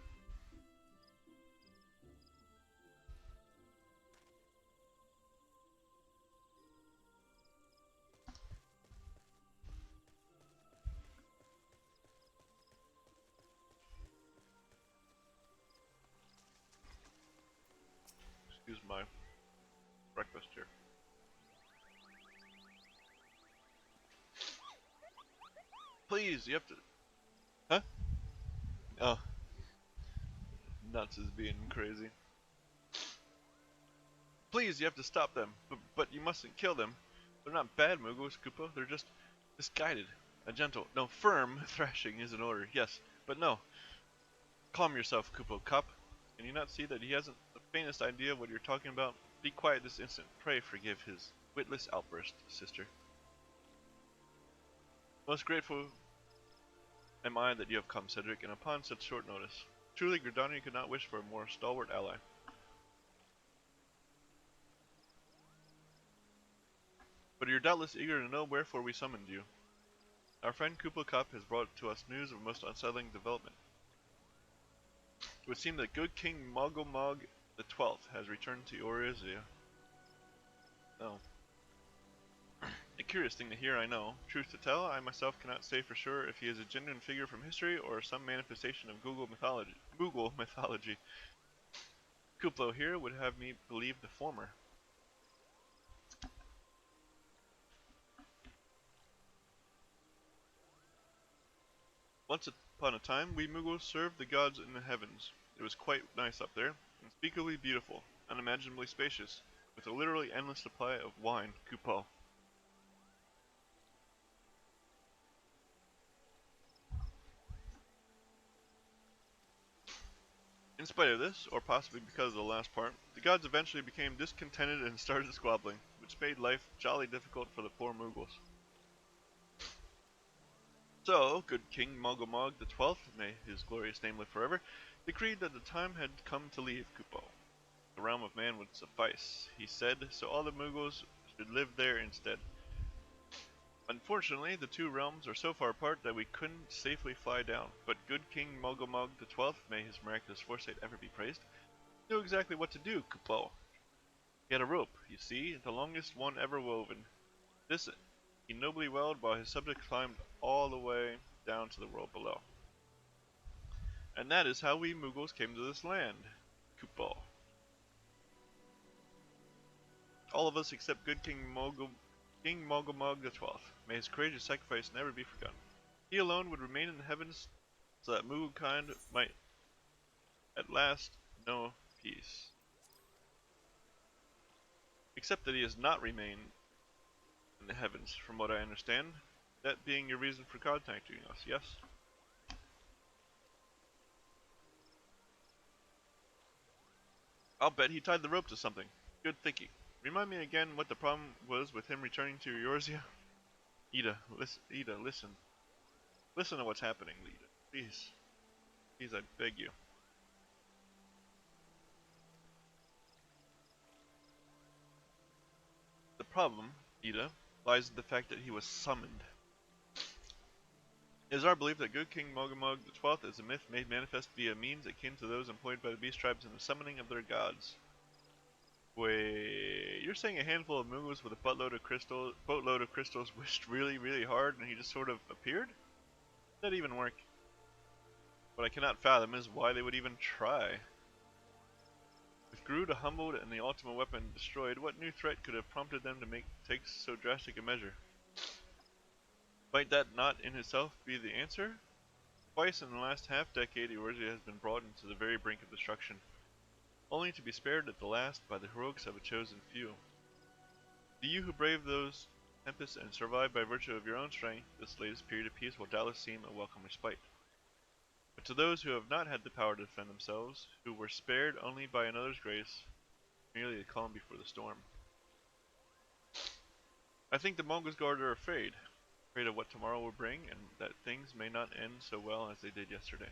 Excuse my breakfast here. Please, you have to... Huh? Oh. Nuts is being crazy. Please, you have to stop them. But you mustn't kill them. They're not bad, Mughals, Kupo. They're just misguided. A gentle, no, firm thrashing is in order. Yes, but no. Calm yourself, Kupo Kop. Can you not see that he hasn't the faintest idea what you're talking about? Be quiet this instant. Pray forgive his witless outburst, sister. Most grateful am I that you have come, Cedric, and upon such short notice. Truly, Gridania could not wish for a more stalwart ally. But you're doubtless eager to know wherefore we summoned you. Our friend Kuplo Kop has brought to us news of a most unsettling development. It would seem that good King Mogomog the 12th has returned to Eorzea. Oh. A curious thing to hear, I know. Truth to tell, I myself cannot say for sure if he is a genuine figure from history or some manifestation of Google mythology. Kuplo here would have me believe the former. Once upon a time, we Mughals served the gods in the heavens. It was quite nice up there, unspeakably beautiful, unimaginably spacious, with a literally endless supply of wine, Kupo. In spite of this, or possibly because of the last part, the gods eventually became discontented and started squabbling, which made life jolly difficult for the poor Mughals. So, good King Mogomog the 12th, may his glorious name live forever, decreed that the time had come to leave Kupo. The realm of man would suffice, he said, so all the Mughals should live there instead. Unfortunately, the two realms are so far apart that we couldn't safely fly down, but good King Mogomog the 12th, may his miraculous foresight ever be praised, knew exactly what to do, Kupo. He had a rope, you see, the longest one ever woven. This he nobly welled while his subjects climbed all the way down to the world below. And that is how we Mughals came to this land, Kupo. All of us except good King Mogomog the 12th. May his courageous sacrifice never be forgotten. He alone would remain in the heavens so that Mughal kind might at last know peace. Except that he has not remained in the heavens, from what I understand. That being your reason for contacting us, yes? I'll bet he tied the rope to something. Good thinking. Remind me again what the problem was with him returning to Eorzea? Ida, listen. Listen to what's happening, Ida. Please. Please, I beg you. The problem, Ida, lies in the fact that he was summoned. It is our belief that good King Mogamog XII is a myth made manifest via means akin to those employed by the beast tribes in the summoning of their gods. Wait, you're saying a handful of Mughals with a boatload of crystals wished really, really hard and he just sort of appeared? Did that even work? What I cannot fathom is why they would even try. With Garuda humbled and the ultimate weapon destroyed, what new threat could have prompted them to take so drastic a measure? Might that not in itself be the answer? Twice in the last half-decade, Eorzea has been brought into the very brink of destruction, only to be spared at the last by the heroics of a chosen few. To you who braved those tempests and survived by virtue of your own strength, this latest period of peace will doubtless seem a welcome respite. But to those who have not had the power to defend themselves, who were spared only by another's grace, merely the calm before the storm. I think the Mongols Guard are afraid of what tomorrow will bring, and that things may not end so well as they did yesterday.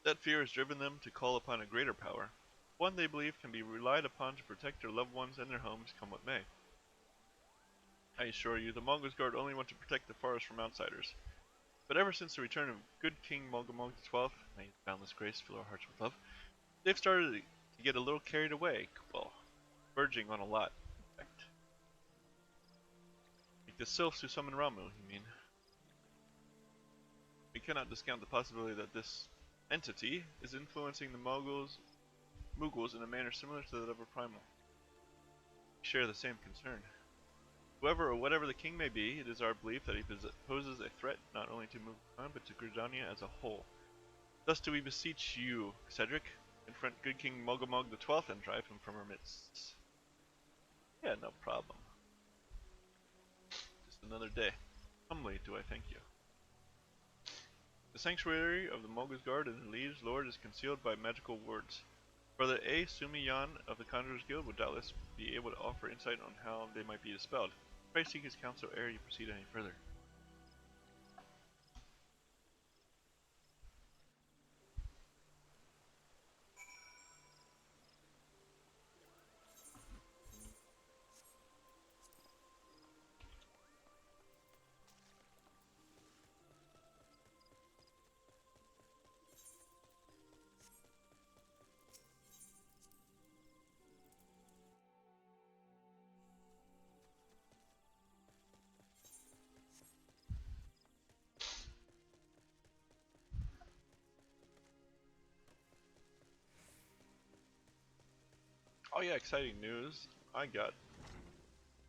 That fear has driven them to call upon a greater power, one they believe can be relied upon to protect their loved ones and their homes, come what may. I assure you, the Mongols Guard only want to protect the forest from outsiders. But ever since the return of good King Mogamog XII, may his boundless grace fill our hearts with love, they've started to get a little carried away, well, verging on a lot, in fact. Like the sylphs who summon Ramu, you mean? We cannot discount the possibility that this entity is influencing the Mughals in a manner similar to that of a primal. We share the same concern. Whoever or whatever the king may be, it is our belief that he poses a threat not only to Mughal but to Gridania as a whole. Thus do we beseech you, Cedric, confront good King Mogamog XII and drive him from our midst. Yeah, no problem. Just another day. Humbly do I thank you. The sanctuary of the Mongols Guard and the liege lord is concealed by magical wards. Brother A. Sumiyan of the Conjurers Guild would doubtless be able to offer insight on how they might be dispelled. Pray seek his counsel ere you proceed any further. Oh yeah, exciting news. I got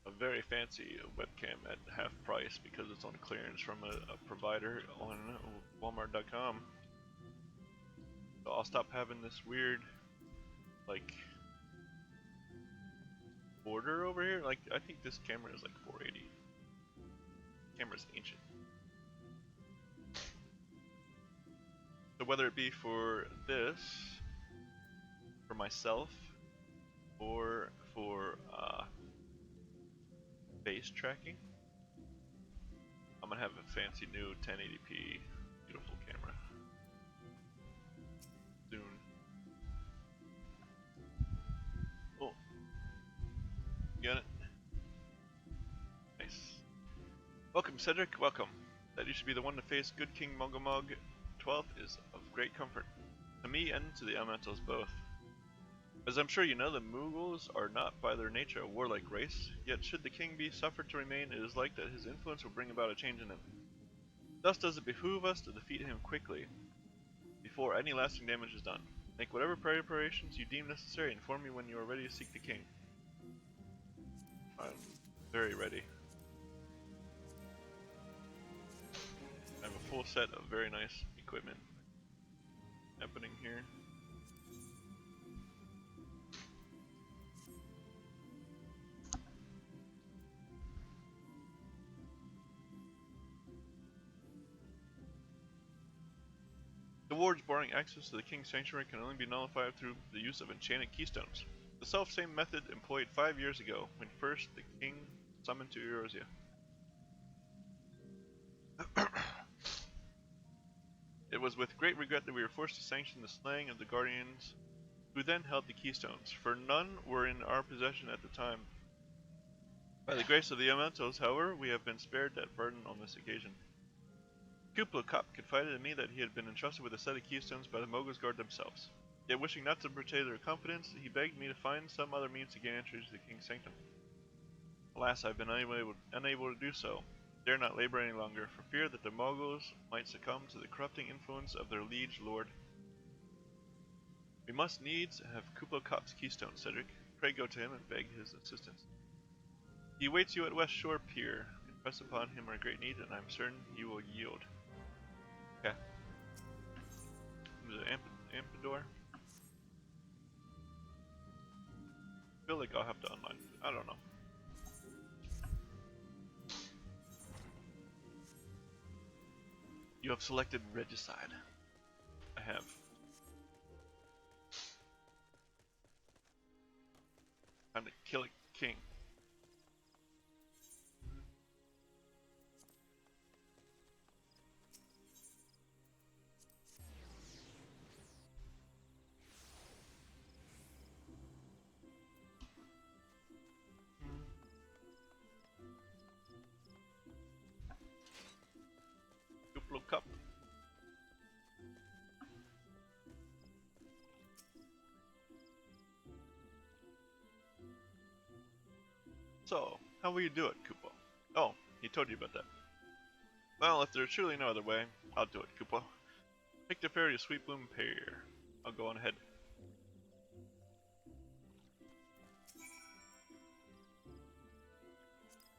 a very fancy webcam at half price because it's on clearance from a provider on Walmart.com. So I'll stop having this weird, like, border over here. Like, I think this camera is like 480. Camera's ancient. So whether it be for this, for myself, or for face tracking, I'm gonna have a fancy new 1080p beautiful camera soon. Oh, got it. Nice. Welcome, Cedric. Welcome. That you should be the one to face good King Mogamog XII is of great comfort to me and to the elementals both. As I'm sure you know, the Mughals are not by their nature a warlike race, yet should the king be suffered to remain, it is like that his influence will bring about a change in him. Thus does it behoove us to defeat him quickly, before any lasting damage is done. Make whatever preparations you deem necessary and inform me when you are ready to seek the king. I'm very ready. full set of very nice equipment happening here. The wards barring access to the King's Sanctuary can only be nullified through the use of enchanted keystones. The self-same method employed 5 years ago, when first the King summoned to Eorzea. It was with great regret that we were forced to sanction the slaying of the Guardians who then held the keystones, for none were in our possession at the time. By the grace of the Elementals, however, we have been spared that burden on this occasion. Kublai confided to me that he had been entrusted with a set of keystones by the Mogul's Guard themselves. Yet wishing not to betray their confidence, he begged me to find some other means to gain entry to the King's Sanctum. Alas, I have been unable to do so. Dare not labor any longer, for fear that the Moguls might succumb to the corrupting influence of their liege lord. We must needs have Kublai Kap's keystone, Cedric. Pray go to him and beg his assistance. He awaits you at West Shore Pier. Impress upon him our great need, and I am certain he will yield. Okay. The Ampidor. I feel like I'll have to unlock. I don't know. You have selected Regicide. I have. Time to kill a king. Kublai Kap. So, how will you do it, Kupo? Oh, he told you about that. Well, if there's truly no other way, I'll do it, Kupo. Take the ferry to Sweet Bloom Pier. I'll go on ahead.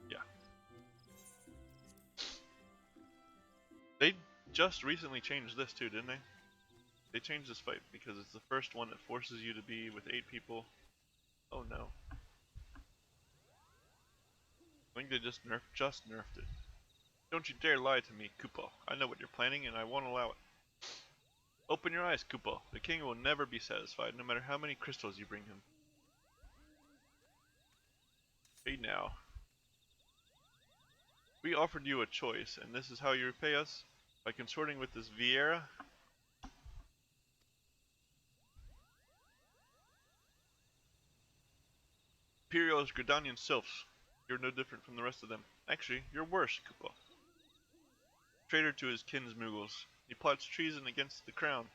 Yeah. They just recently changed this too, didn't they? They changed this fight because it's the first one that forces you to be with 8 people. Oh no. I think they just nerfed it. Don't you dare lie to me, Kupo. I know what you're planning and I won't allow it. Open your eyes, Kupo. The king will never be satisfied, no matter how many crystals you bring him. Hey now. We offered you a choice, and this is how you repay us? By consorting with this Vieira? Imperial's Gridanian sylphs. You're no different from the rest of them. Actually, you're worse, Kupo. Traitor to his kinsmuggles. He plots treason against the crown.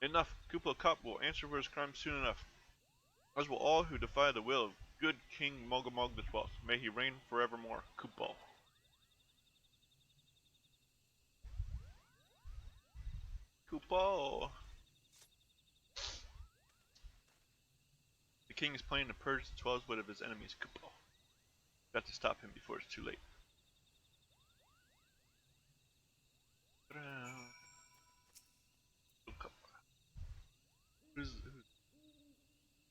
Enough. Kublai Kap will answer for his crimes soon enough. As will all who defy the will of good King Mogomog the 12th. May he reign forevermore. Kupo. Kupo. The king is planning to purge the 12's wood of his enemies, Kupo. Got to stop him before it's too late. Who's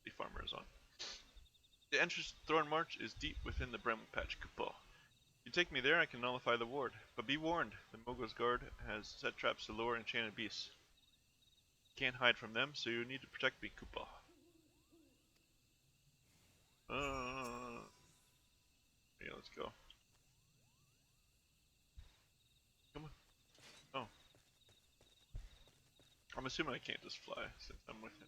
the farmer is on? The entrance to Thorn March is deep within the Bramble Patch, Kupo. If you take me there, I can nullify the ward. But be warned, the Mogul's Guard has set traps to lure enchanted beasts. You can't hide from them, so you need to protect me, Kupo. Yeah, let's go. Come on. Oh. I'm assuming I can't just fly since I'm with him.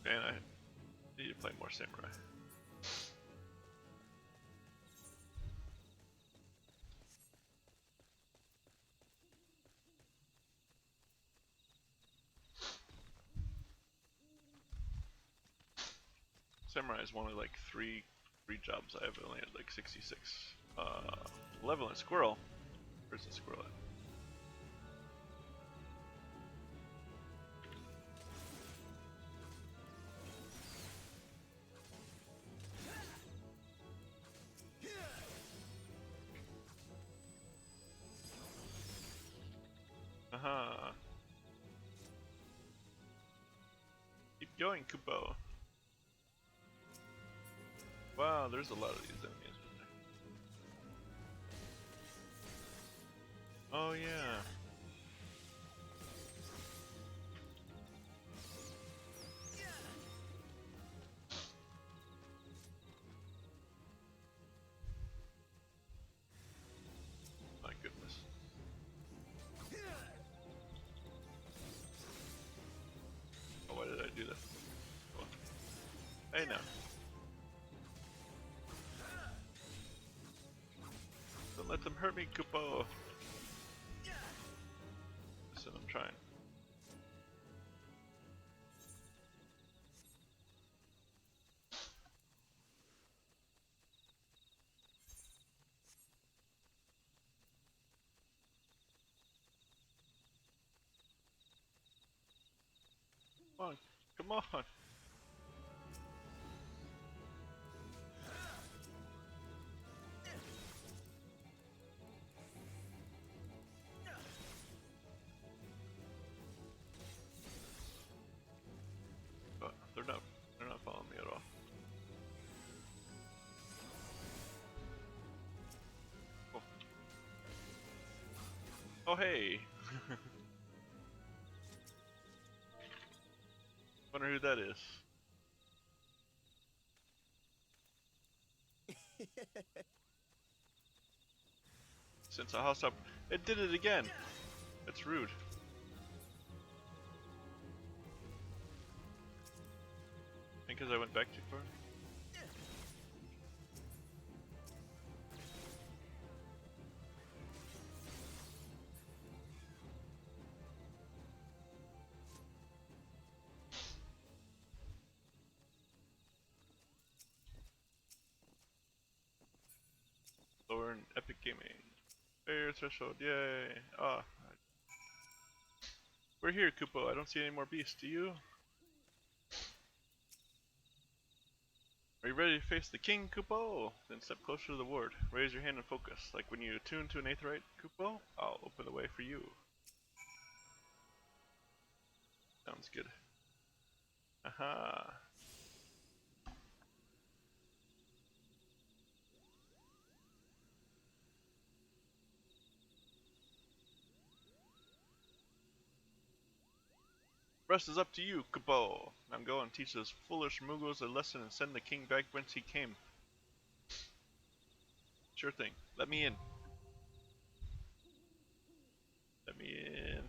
And I need to play more Samurai. Samurai is one of like 3 3 jobs. I have only had like 66. Leveling squirrel. Where's the squirrel at? Aha. Keep going, Kupo. Wow, there's a lot of these enemies. Oh yeah. My goodness. Oh, why did I do that? Oh. Hey now. Don't let them hurt me, Kupo. Listen, I'm trying. Come on, come on. Oh, they're not following me at all. Oh, oh hey. Wonder who that is. Since a house up, it did it again. That's rude. Think because I went back too far. Lower in Epic Gaming. Fair threshold, yay! Ah, we're here, Kupo. I don't see any more beasts. Do you? Are you ready to face the king, Kupo? Then step closer to the ward. Raise your hand and focus. Like when you attune to an aetheryte, Kupo, I'll open the way for you. Sounds good. Aha. Rest is up to you, Kupo. Now go and teach those foolish Muggles a lesson and send the king back whence he came. Sure thing. Let me in. Let me in.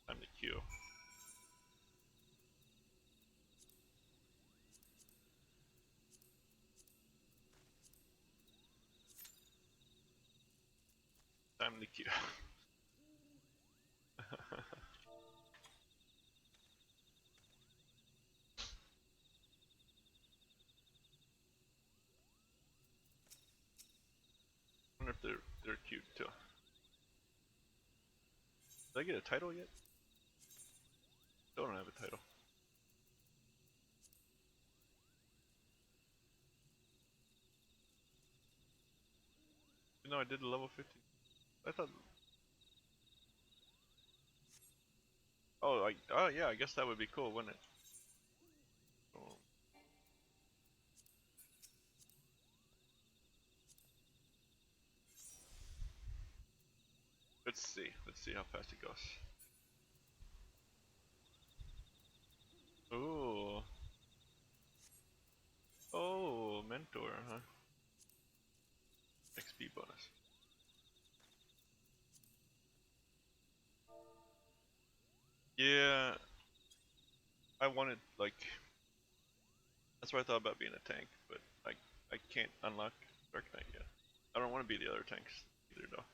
Time to queue. Time to queue. I wonder if they're cute too. Did I get a title yet? Still don't have a title. No, I did a level 50. I thought. Oh yeah, I guess that would be cool, wouldn't it? Oh. Let's see. Let's see how fast it goes. Ooh. Oh, mentor, huh? XP bonus. Yeah, I wanted like. That's what I thought about being a tank, but I can't unlock Dark Knight yet. I don't want to be the other tanks either, though.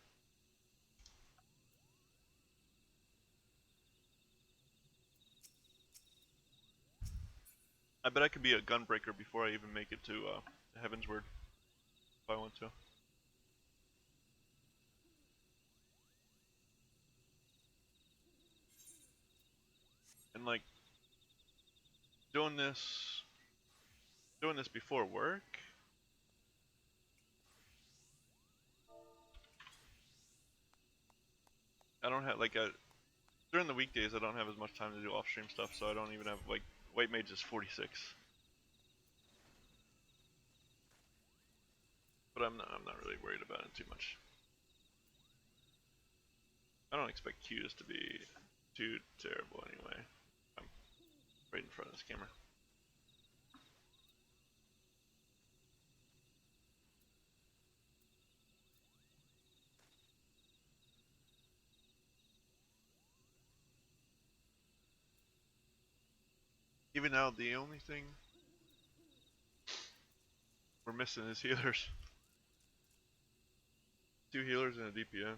I bet I could be a gunbreaker before I even make it to Heaven's Word, if I want to. And like doing this before work. I don't have like during the weekdays I don't have as much time to do off-stream stuff, so I don't even have like White Mage is 46. But I'm not really worried about it too much. I don't expect Qs to be too terrible anyway. I'm right in front of this camera. Even now, the only thing we're missing is healers. 2 healers and a DPS.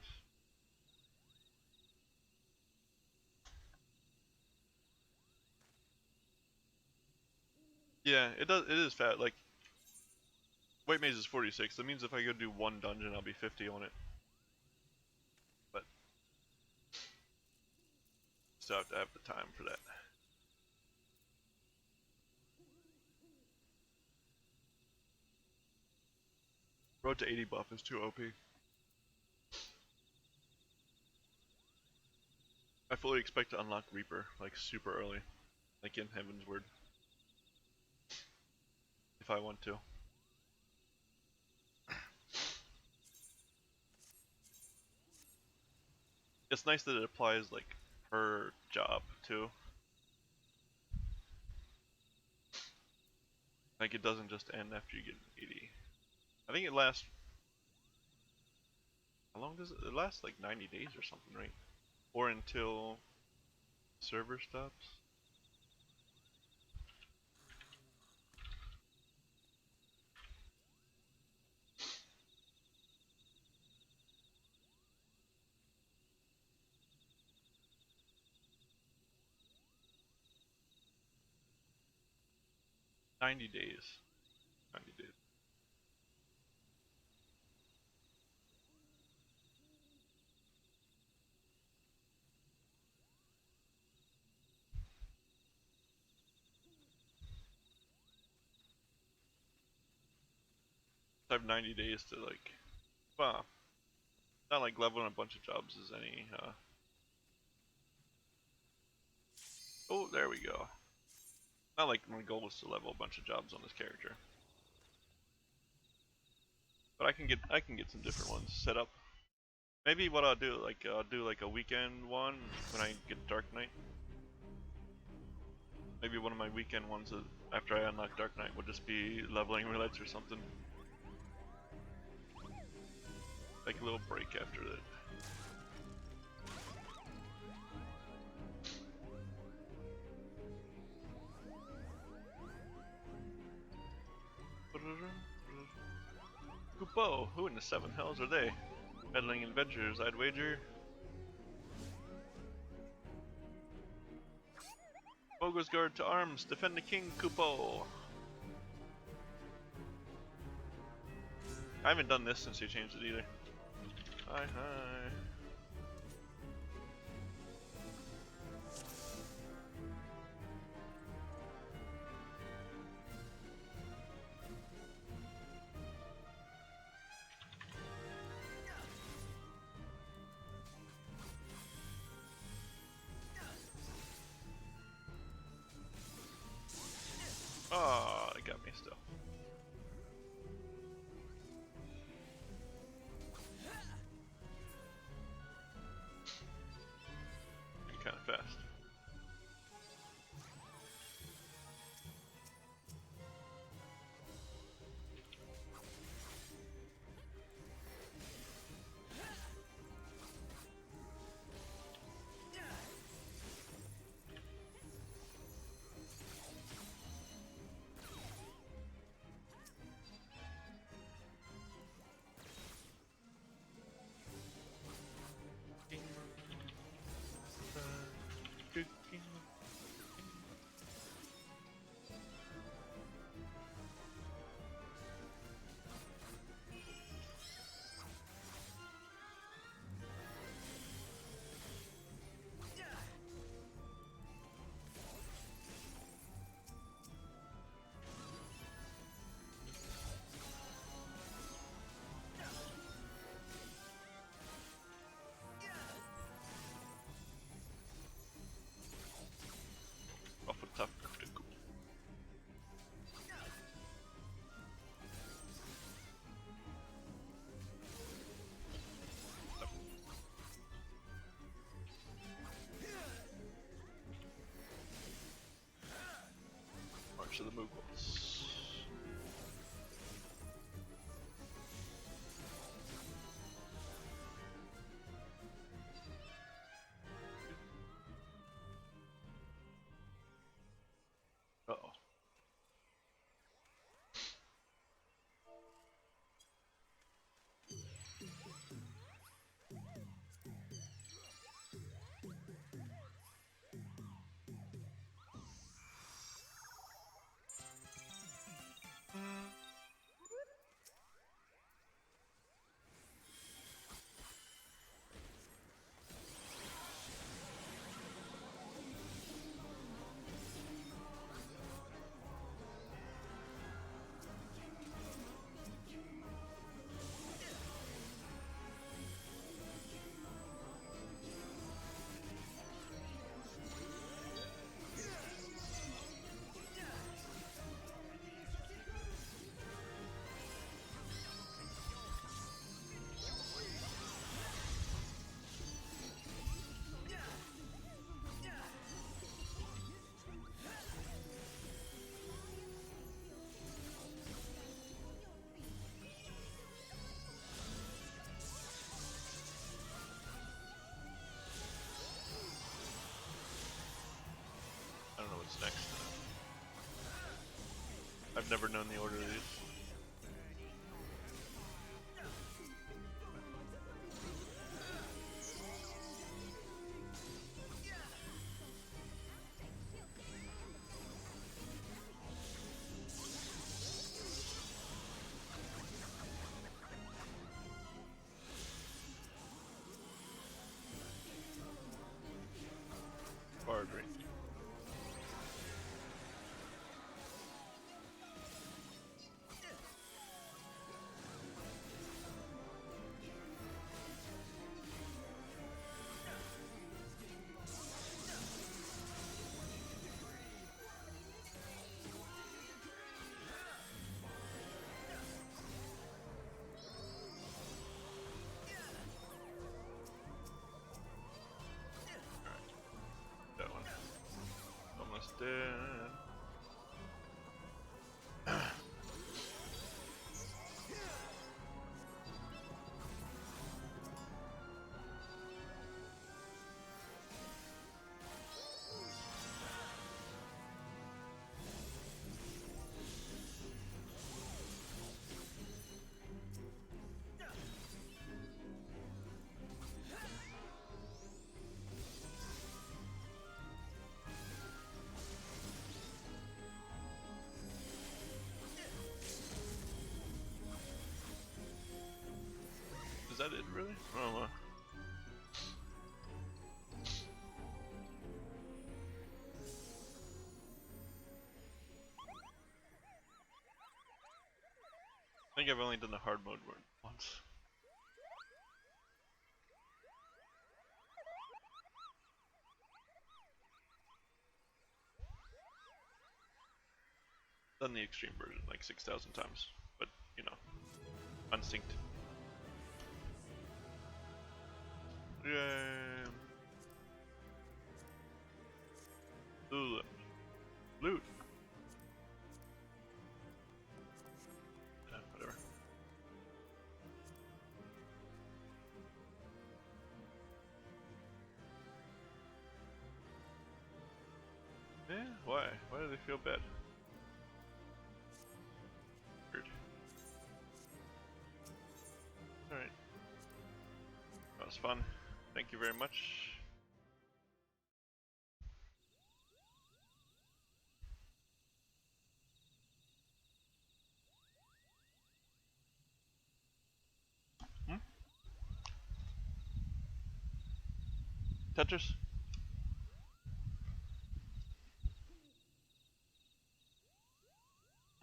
Yeah, it is fat. Like, White Mage is 46. That means if I go do 1 dungeon, I'll be 50 on it. But still have to have the time for that. Road to 80 buff is too OP. I fully expect to unlock Reaper, like, super early. Like in Heaven's Word. If I want to. It's nice that it applies, like, per job, too. Like, it doesn't just end after you get 80. I think it lasts... How long does it? It lasts like 90 days or something, right? Or until server stops? $90 days. 90 days. I have 90 days to, like... Well, not like leveling a bunch of jobs is any, Oh, there we go. Not like my goal is to level a bunch of jobs on this character. But I can get some different ones set up. Maybe what I'll do, like, I'll do like a weekend one when I get Dark Knight. Maybe one of my weekend ones after I unlock Dark Knight would just be leveling relays or something. Like a little break after that. Kupo, who in the 7 hells are they? Meddling adventurers, I'd wager. Bogo's guard to arms, defend the king, Kupo! I haven't done this since he changed it either. Hi, hi. Oh, it got me still. of the Mughals. Uh-oh. I don't know what's next. I've never known the order of these. Bardry. That one. Almost dead. Is that it, really? Oh, I think I've only done the hard mode once. Done the extreme version like 6,000 times, but you know, unsynced. Yay! Loot. Loot. Whatever. Yeah. Why? Why do they feel bad? Weird. All right. That was fun. Thank you very much. Tetris?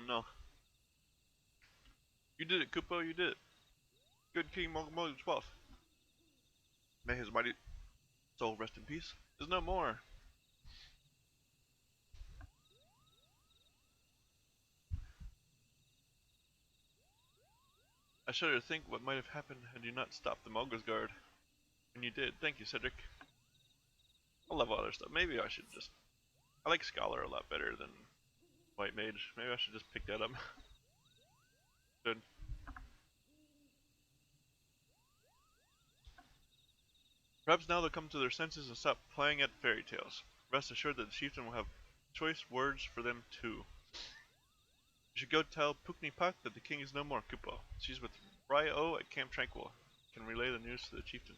No. You did it, Kupo, you did it. Good King Mogumogu 12th. May his mighty soul rest in peace. There's no more. I shudder to think what might have happened had you not stopped the Mogul's guard. And you did. Thank you, Cedric. I love other stuff. Maybe I should just... I like Scholar a lot better than White mage. Maybe I should just pick that up. Good. Perhaps now they'll come to their senses and stop playing at fairy tales. Rest assured that the chieftain will have choice words for them too. You should go tell Pukni Pak that the king is no more, Kupo. She's with Ryo at Camp Tranquil. Can relay the news to the chieftain.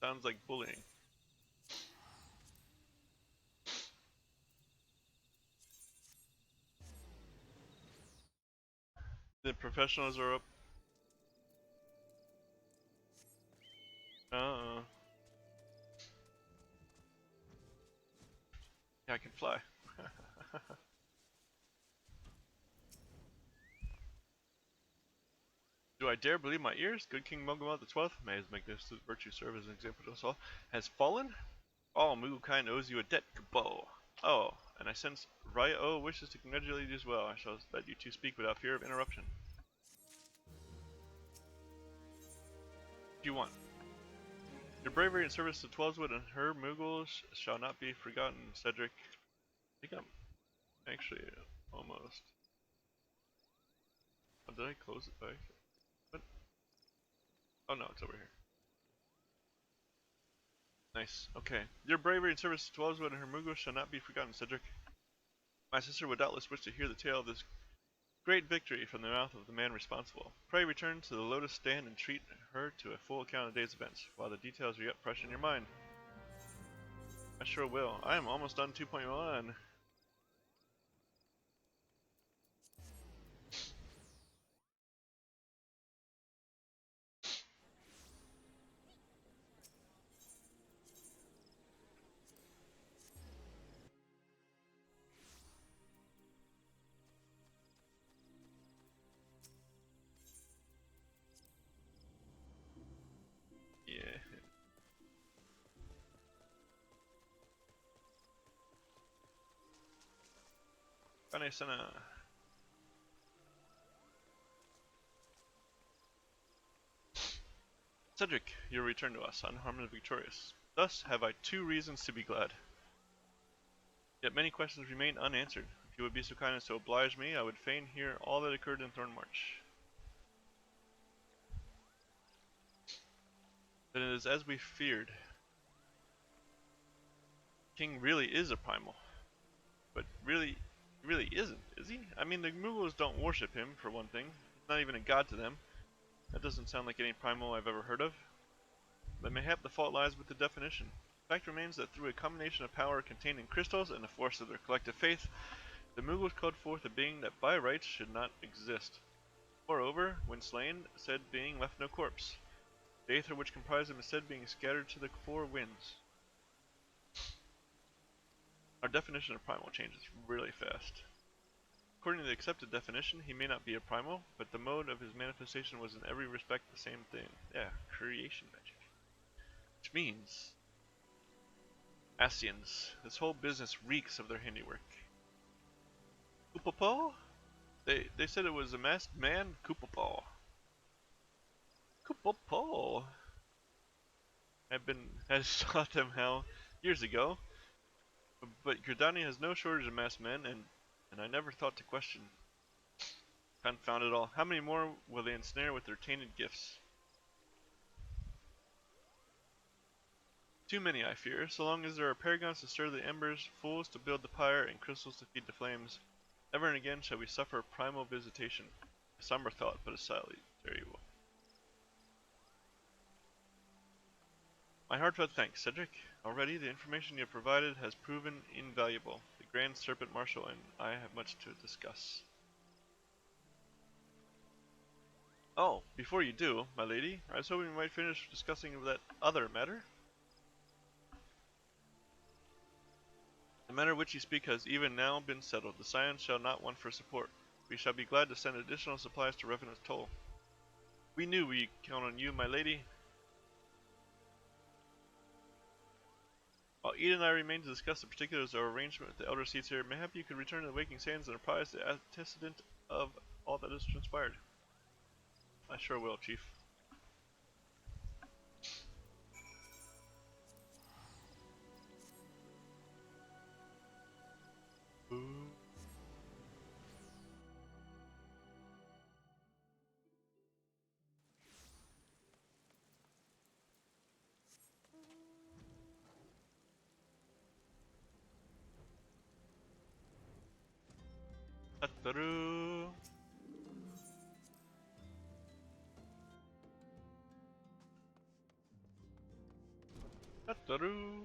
Sounds like bullying. The professionals are up. Yeah, I can fly. Do I dare believe my ears? Good King Mogamot XII, may his magnificent virtue serve as an example to us all, has fallen? All Mugukai owes you a debt, Kupo. Oh, and I sense Ryo wishes to congratulate you as well. I shall let you two speak without fear of interruption. What do you want? Your bravery and service to Twelveswood and her Mughals shall not be forgotten, Cedric. I think I'm actually almost. Oh, did I close it back? What? Oh no, it's over here. Nice. Okay. Your bravery and service to Twelveswood and her Mughals shall not be forgotten, Cedric. My sister would doubtless wish to hear the tale of this great victory from the mouth of the man responsible. Pray return to the Lotus Stand and treat her to a full account of the day's events, while the details are yet fresh in your mind. I sure will. I am almost done 2.1. Yeah. Kanesana. Cedric, you return to us, unharmed and victorious. Thus have I 2 reasons to be glad. Yet many questions remain unanswered. If you would be so kind as to oblige me, I would fain hear all that occurred in Thornmarch. Then it is as we feared. King really is a primal. But really, he really isn't, is he? I mean, the Mughals don't worship him, for one thing. He's not even a god to them. That doesn't sound like any primal I've ever heard of. But mayhap the fault lies with the definition. The fact remains that through a combination of power contained in crystals and the force of their collective faith, the Mughals called forth a being that by rights should not exist. Moreover, when slain, said being left no corpse. The aether which comprised him is said being scattered to the 4 winds. Our definition of primal changes really fast. According to the accepted definition, he may not be a primal, but the mode of his manifestation was in every respect the same thing. Yeah, creation magic. Which means Ascians. This whole business reeks of their handiwork. Kupopo? They said it was a masked man? Kupopo. Kupopo. Had taught them how years ago. But Gridani has no shortage of masked men, and I never thought to question. Confound it all. How many more will they ensnare with their tainted gifts? Too many, I fear. So long as there are paragons to stir the embers, fools to build the pyre, and crystals to feed the flames, never and again shall we suffer primal visitation. A somber thought, but a salutary one. My heartfelt thanks, Cedric. Already the information you have provided has proven invaluable. The Grand Serpent Marshal and I have much to discuss. Oh, before you do, my lady, I was hoping we might finish discussing that other matter. The matter which you speak has even now been settled. The Scions shall not want for support. We shall be glad to send additional supplies to Revenant's Toll. We knew we could count on you, my lady. While Eda and I remain to discuss the particulars of our arrangement with the Elder Seats here, mayhap you could return to the Waking Sands and apprise the antecedent of all that has transpired. I sure will, Chief. Ataru. Ataru.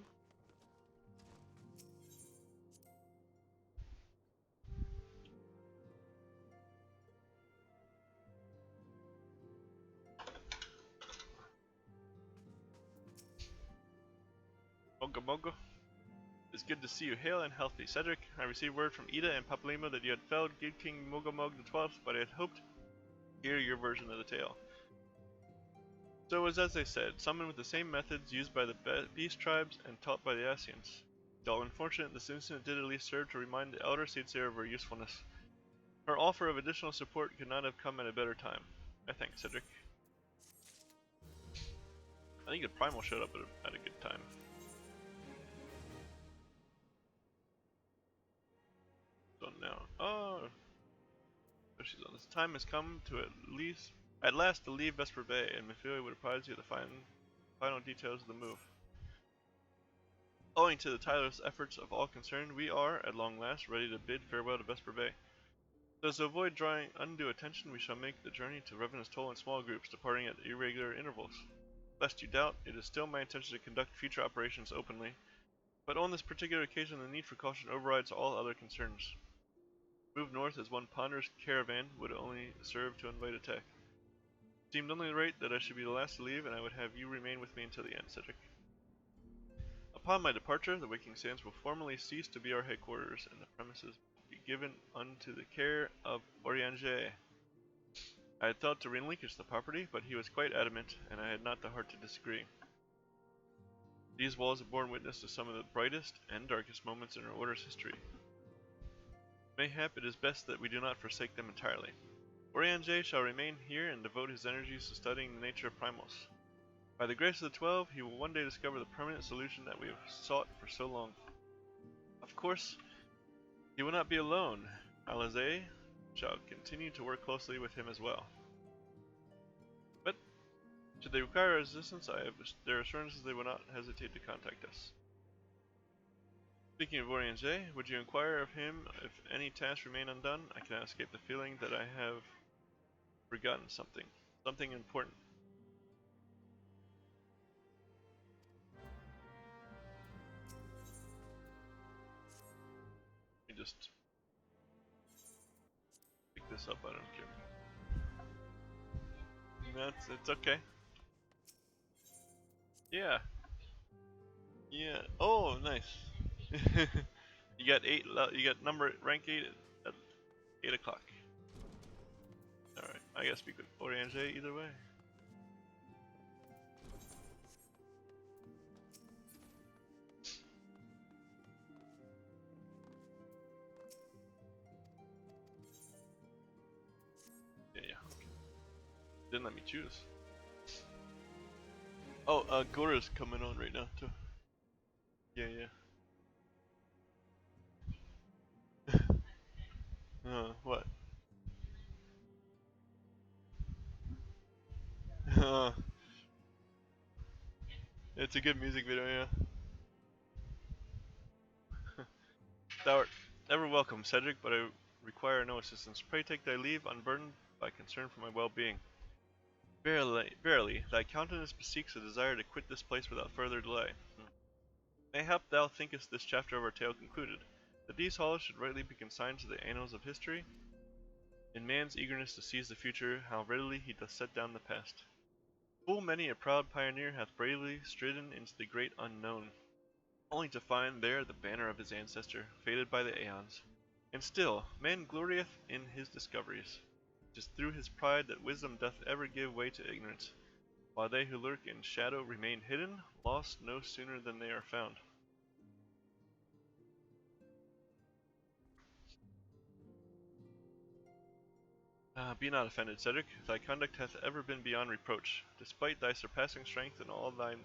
Moga Moga. It's good to see you hale and healthy, Cedric. I received word from Ida and Papalimo that you had felled Good King Mogomog the 12th, but I had hoped to hear your version of the tale. So it was as they said, summoned with the same methods used by the beast tribes and taught by the Asians. Though unfortunate, this incident did at least serve to remind the elder Seedsayer of her usefulness. Her offer of additional support could not have come at a better time. I thank Cedric. I think the Primal showed up at a good time. So now, oh, there she's on. This time has come to at last to leave Vesper Bay, and Mephilia would apprise you of the final details of the move. Owing to the tireless efforts of all concerned, we are, at long last, ready to bid farewell to Vesper Bay. So to avoid drawing undue attention, we shall make the journey to Revenant's Toll in small groups, departing at irregular intervals. Lest you doubt, it is still my intention to conduct future operations openly, but on this particular occasion the need for caution overrides all other concerns. Move north as one ponderous caravan would only serve to invite attack. It seemed only right that I should be the last to leave, and I would have you remain with me until the end, Cedric. Upon my departure, the Waking Sands will formally cease to be our headquarters, and the premises will be given unto the care of Orianger. I had thought to relinquish the property, but he was quite adamant, and I had not the heart to disagree. These walls have borne witness to some of the brightest and darkest moments in our Order's history. Mayhap it is best that we do not forsake them entirely. Orianger shall remain here and devote his energies to studying the nature of primals. By the grace of the 12, he will one day discover the permanent solution that we have sought for so long. Of course, he will not be alone. Alize shall continue to work closely with him as well. But, should they require assistance, I have their assurances they will not hesitate to contact us. Speaking of Orianger, would you inquire of him if any tasks remain undone? I cannot escape the feeling that I have forgotten something important. Let me just pick this up, I don't care. It's okay. Yeah. Yeah. Oh, nice. You got rank 8 at 8 o'clock. Alright, I gotta speak with Orianger either way. Yeah. Okay. Didn't let me choose. Oh, Gora's coming on right now too. Yeah. What? It's a good music video, yeah. Thou art ever welcome, Cedric, but I require no assistance. Pray take thy leave, unburdened by concern for my well-being. Verily, thy countenance bespeaks a desire to quit this place without further delay. Mayhap thou thinkest this chapter of our tale concluded, that these halls should rightly be consigned to the annals of history? In man's eagerness to seize the future, how readily he doth set down the past. Full many a proud pioneer hath bravely stridden into the great unknown, only to find there the banner of his ancestor, faded by the aeons. And still, man glorieth in his discoveries. It is through his pride that wisdom doth ever give way to ignorance, while they who lurk in shadow remain hidden, lost no sooner than they are found. Be not offended, Cedric. Thy conduct hath ever been beyond reproach. Despite thy surpassing strength and all thy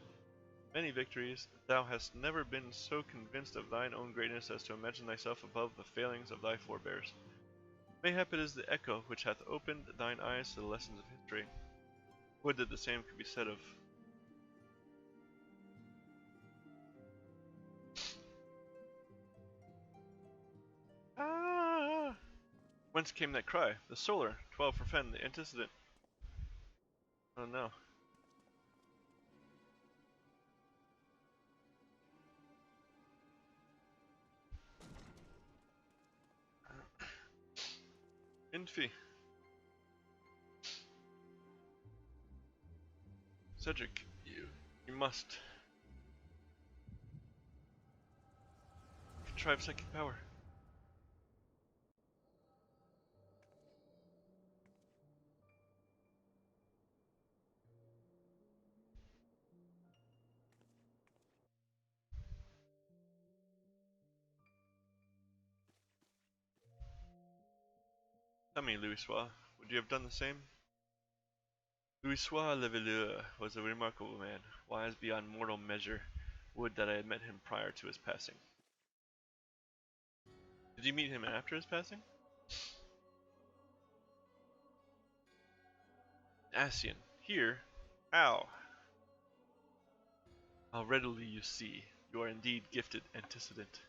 many victories, thou hast never been so convinced of thine own greatness as to imagine thyself above the failings of thy forebears. Mayhap it is the echo which hath opened thine eyes to the lessons of history. Would that the same could be said of... Whence came that cry? The solar. 12 for Fen, the antecedent. Oh no. Infi. Cedric, you must contrive psychic power. Tell me, Louis Sois, would you have done the same? Louis Sois Leveleur was a remarkable man, wise beyond mortal measure. Would that I had met him prior to his passing. Did you meet him after his passing? Ascian, here? How? How readily you see, you are indeed gifted antecedent.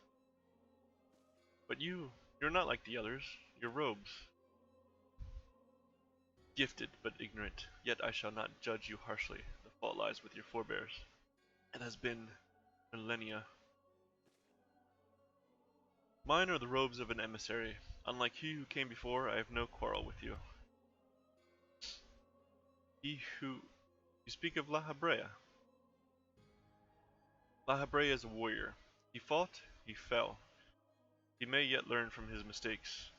But you're not like the others, your robes. Gifted but ignorant, yet I shall not judge you harshly, the fault lies with your forebears. It has been millennia. Mine are the robes of an emissary. Unlike he who came before, I have no quarrel with you. You speak of La Habrea. La Habrea is a warrior. He fought, he fell. He may yet learn from his mistakes.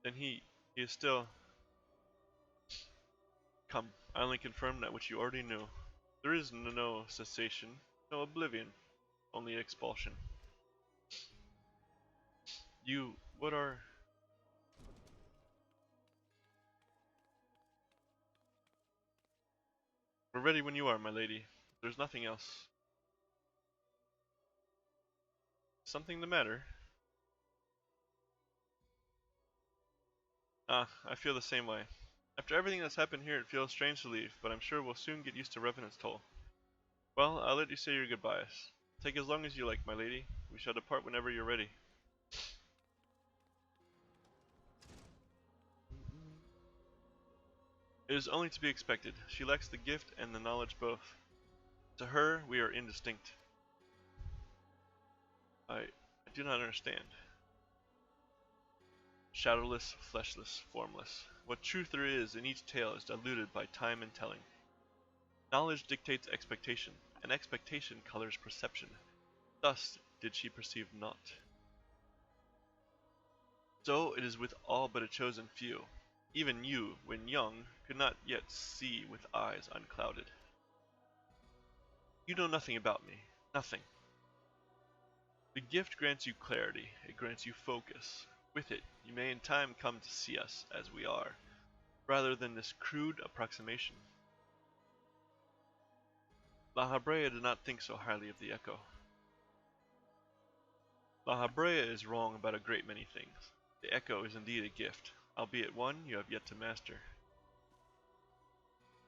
Then he is still... Come, I only confirm that which you already knew. There is no cessation, no oblivion, only expulsion. What are... We're ready when you are, my lady. There's nothing else. Something the matter? Ah, I feel the same way. After everything that's happened here, it feels strange to leave, but I'm sure we'll soon get used to Revenant's toll. Well, I'll let you say your goodbyes. Take as long as you like, my lady. We shall depart whenever you're ready. It is only to be expected. She lacks the gift and the knowledge both. To her, we are indistinct. I do not understand. Shadowless, fleshless, formless. What truth there is in each tale is diluted by time and telling. Knowledge dictates expectation, and expectation colors perception. Thus did she perceive naught. So it is with all but a chosen few. Even you, when young, could not yet see with eyes unclouded. You know nothing about me. Nothing. The gift grants you clarity. It grants you focus. With it, you may in time come to see us as we are, rather than this crude approximation. La Habrea did not think so highly of the Echo. La Habrea is wrong about a great many things. The Echo is indeed a gift, albeit one you have yet to master.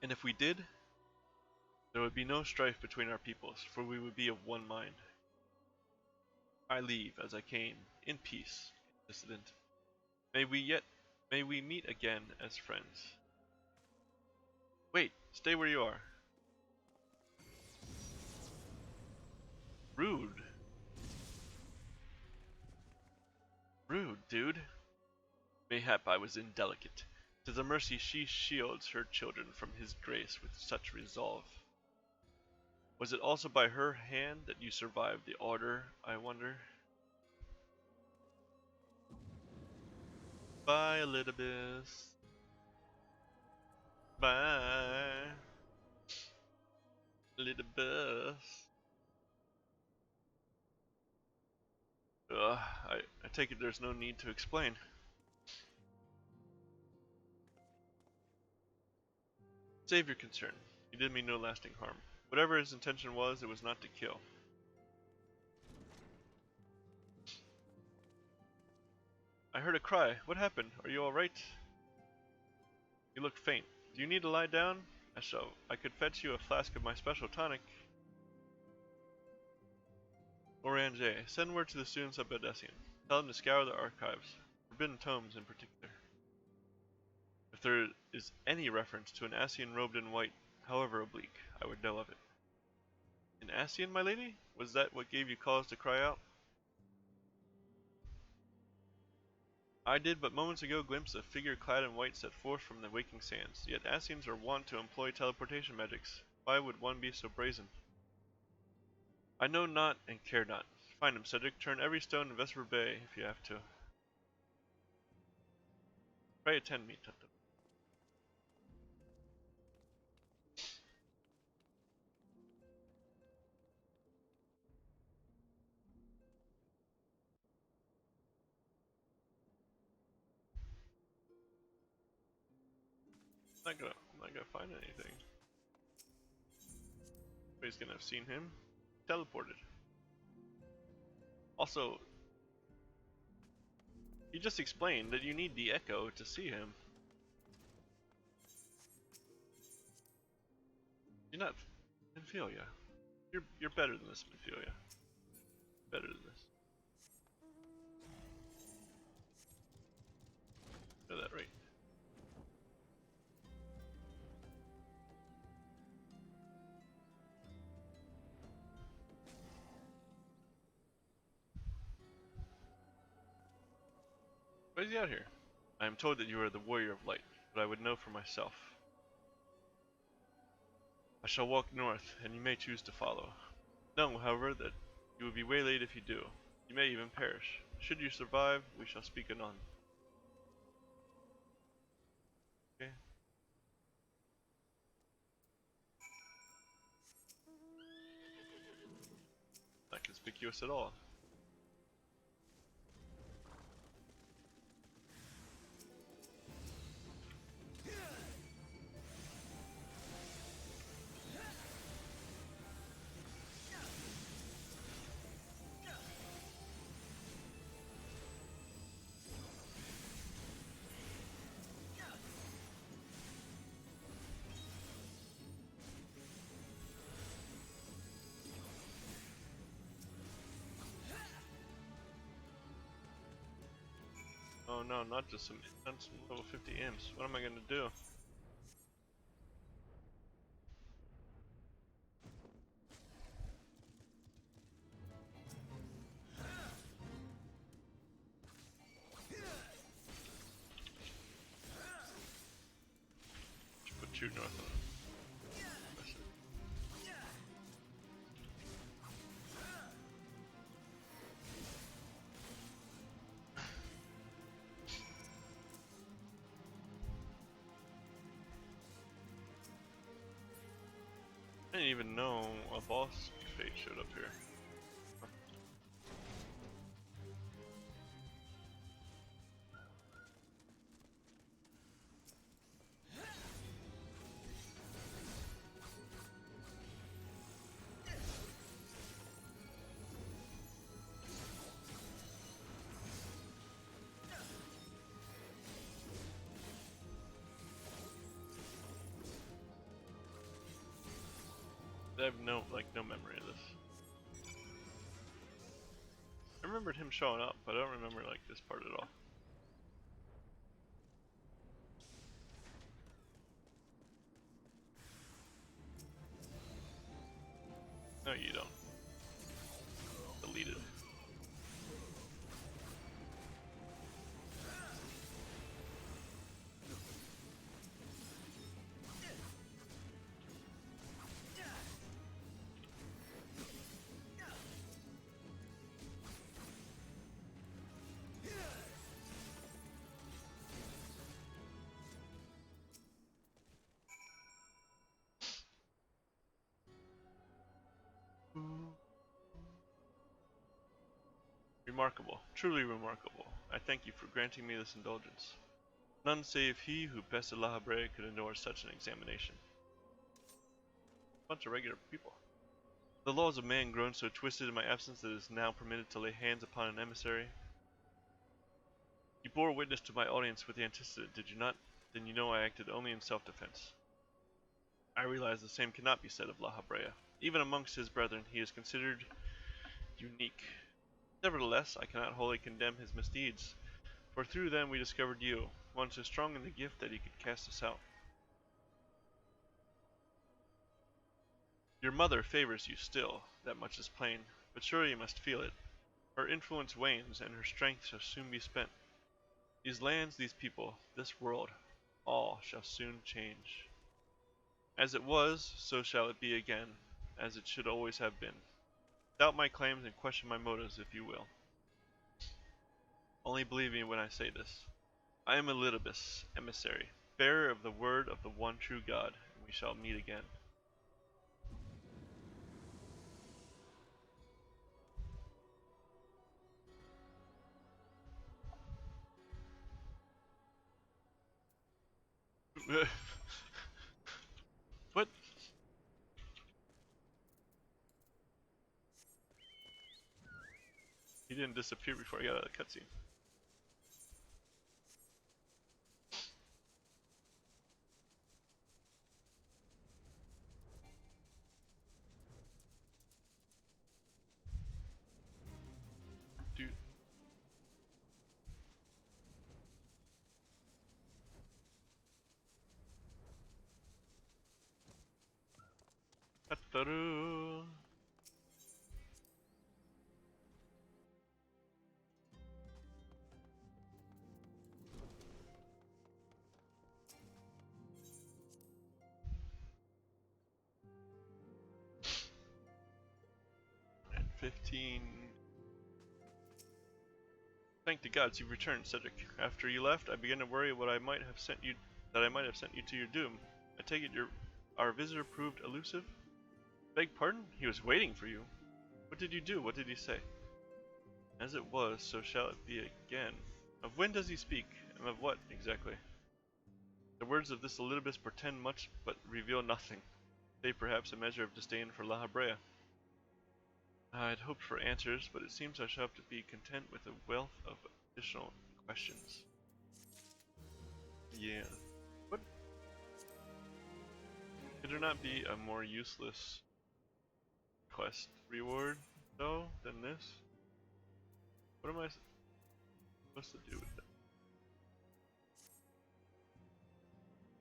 And if we did, there would be no strife between our peoples, for we would be of one mind. I leave as I came, in peace, dissident. May we meet again as friends. Wait, stay where you are. Rude. Rude, dude. Mayhap I was indelicate. 'Tis a mercy she shields her children from his grace with such resolve. Was it also by her hand that you survived the order, I wonder? Bye, Elidibus. Bye, Elidibus. I take it there's no need to explain. Save your concern. He did me no lasting harm. Whatever his intention was, it was not to kill. I heard a cry. What happened? Are you alright? You look faint. Do you need to lie down? I could fetch you a flask of my special tonic. Orange, send word to the students of Bedessian. Tell them to scour the archives for forbidden tomes in particular. If there is any reference to an Ascian robed in white, however oblique, I would know of it. An Ascian, my lady? Was that what gave you cause to cry out? I did but moments ago glimpse a figure clad in white set forth from the waking sands, yet Ascians are wont to employ teleportation magics. Why would one be so brazen? I know not and care not. Find him, Cedric. Turn every stone in Vesper Bay if you have to. Pray attend me, Tonto. I'm not gonna find anything. But he's gonna have seen him teleported. Also, he just explained that you need the echo to see him. You're not Ophelia. You're better than this, Ophelia. Better than this. Know that right. Why is he out here? I am told that you are the warrior of light, but I would know for myself. I shall walk north, and you may choose to follow. Know, however, that you will be waylaid if you do. You may even perish. Should you survive, we shall speak anon. Okay. Not conspicuous at all. Oh no, not just some level 50 imps. What am I gonna do? Should put true north on it. I didn't even know a boss fate showed up here. I have no memory of this. I remembered him showing up, but I don't remember like this part at all. No, you don't. Deleted. Remarkable, truly remarkable. I thank you for granting me this indulgence. None save he who bested La Habrea could endure such an examination. Bunch of regular people. The laws of man grown so twisted in my absence that it is now permitted to lay hands upon an emissary. You bore witness to my audience with the antecedent, did you not? Then you know I acted only in self-defense. I realize the same cannot be said of La Habrea. Even amongst his brethren he is considered unique. Nevertheless, I cannot wholly condemn his misdeeds, For through them we discovered you, one so strong in the gift that he could cast us out. Your mother favors you still, that much is plain, but surely you must feel it. Her influence wanes, and her strength shall soon be spent. These lands, these people, this world, all shall soon change. As it was, so shall it be again, as it should always have been. Doubt my claims and question my motives if you will. Only believe me when I say this. I am Elidibus, emissary, bearer of the word of the one true God, and we shall meet again. What? He didn't disappear before I got out of the cutscene. Dude. Ataru. And 15. Thank the gods you've returned, Cedric. After you left, I began to worry that I might have sent you to your doom. I take it our visitor proved elusive? Beg pardon? He was waiting for you. What did you do? What did he say? As it was, so shall it be again. Of when does he speak, and of what exactly? The words of this Elidibus portend much, but reveal nothing. They perhaps a measure of disdain for La Habrea. I had hoped for answers, but it seems I shall have to be content with a wealth of additional questions. Yeah. What? Could there not be a more useless quest reward, though, than this? What am I supposed to do with it?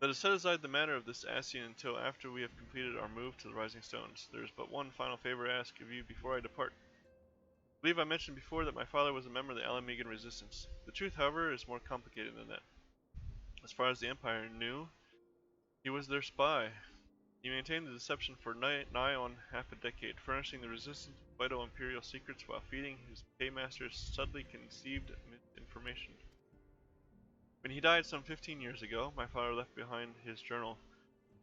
Let us set aside the matter of this Ascian until after we have completed our move to the Rising Stones. There is but one final favor I ask of you before I depart. I believe I mentioned before that my father was a member of the Alamegan Resistance. The truth, however, is more complicated than that. As far as the Empire knew, he was their spy. He maintained the deception for nigh on half a decade, furnishing the Resistance with vital Imperial secrets while feeding his paymasters subtly conceived misinformation. When he died some 15 years ago, my father left behind his journal,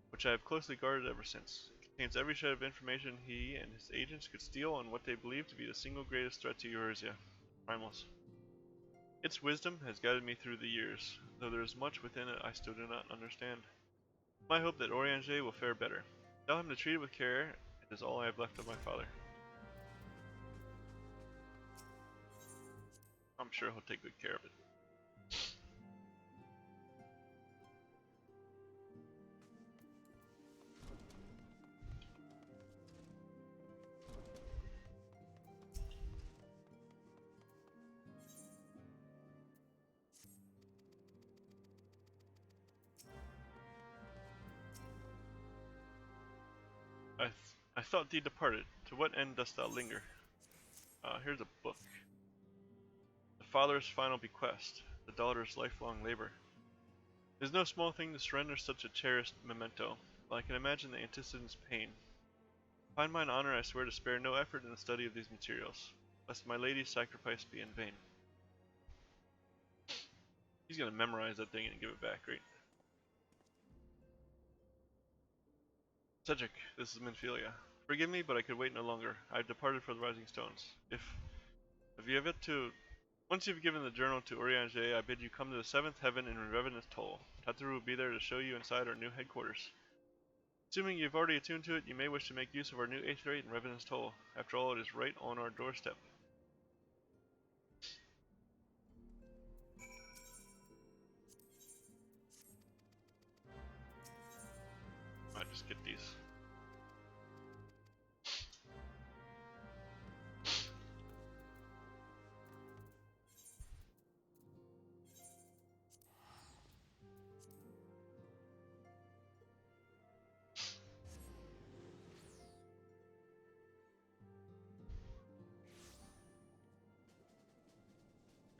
which I have closely guarded ever since. It contains every shred of information he and his agents could steal on what they believe to be the single greatest threat to Eorzea, Primals. Its wisdom has guided me through the years, though there is much within it I still do not understand. My hope that Orianger will fare better. Tell him to treat it with care. It is all I have left of my father. I'm sure he'll take good care of it. I thought thee departed. To what end dost thou linger? Here's a book. The father's final bequest, the daughter's lifelong labor. It is no small thing to surrender such a cherished memento, but I can imagine the antecedent's pain. Upon mine honor, I swear to spare no effort in the study of these materials, lest my lady's sacrifice be in vain. He's gonna memorize that thing and give it back, right? Cedric, this is Minfilia. Forgive me, but I could wait no longer. I have departed for the Rising Stones. Once you've given the journal to Orianger, I bid you come to the 7th heaven in Revenant's Toll. Tataru will be there to show you inside our new headquarters. Assuming you've already attuned to it, you may wish to make use of our new 8th rate in Revenant's Toll. After all, it is right on our doorstep. Might just get these.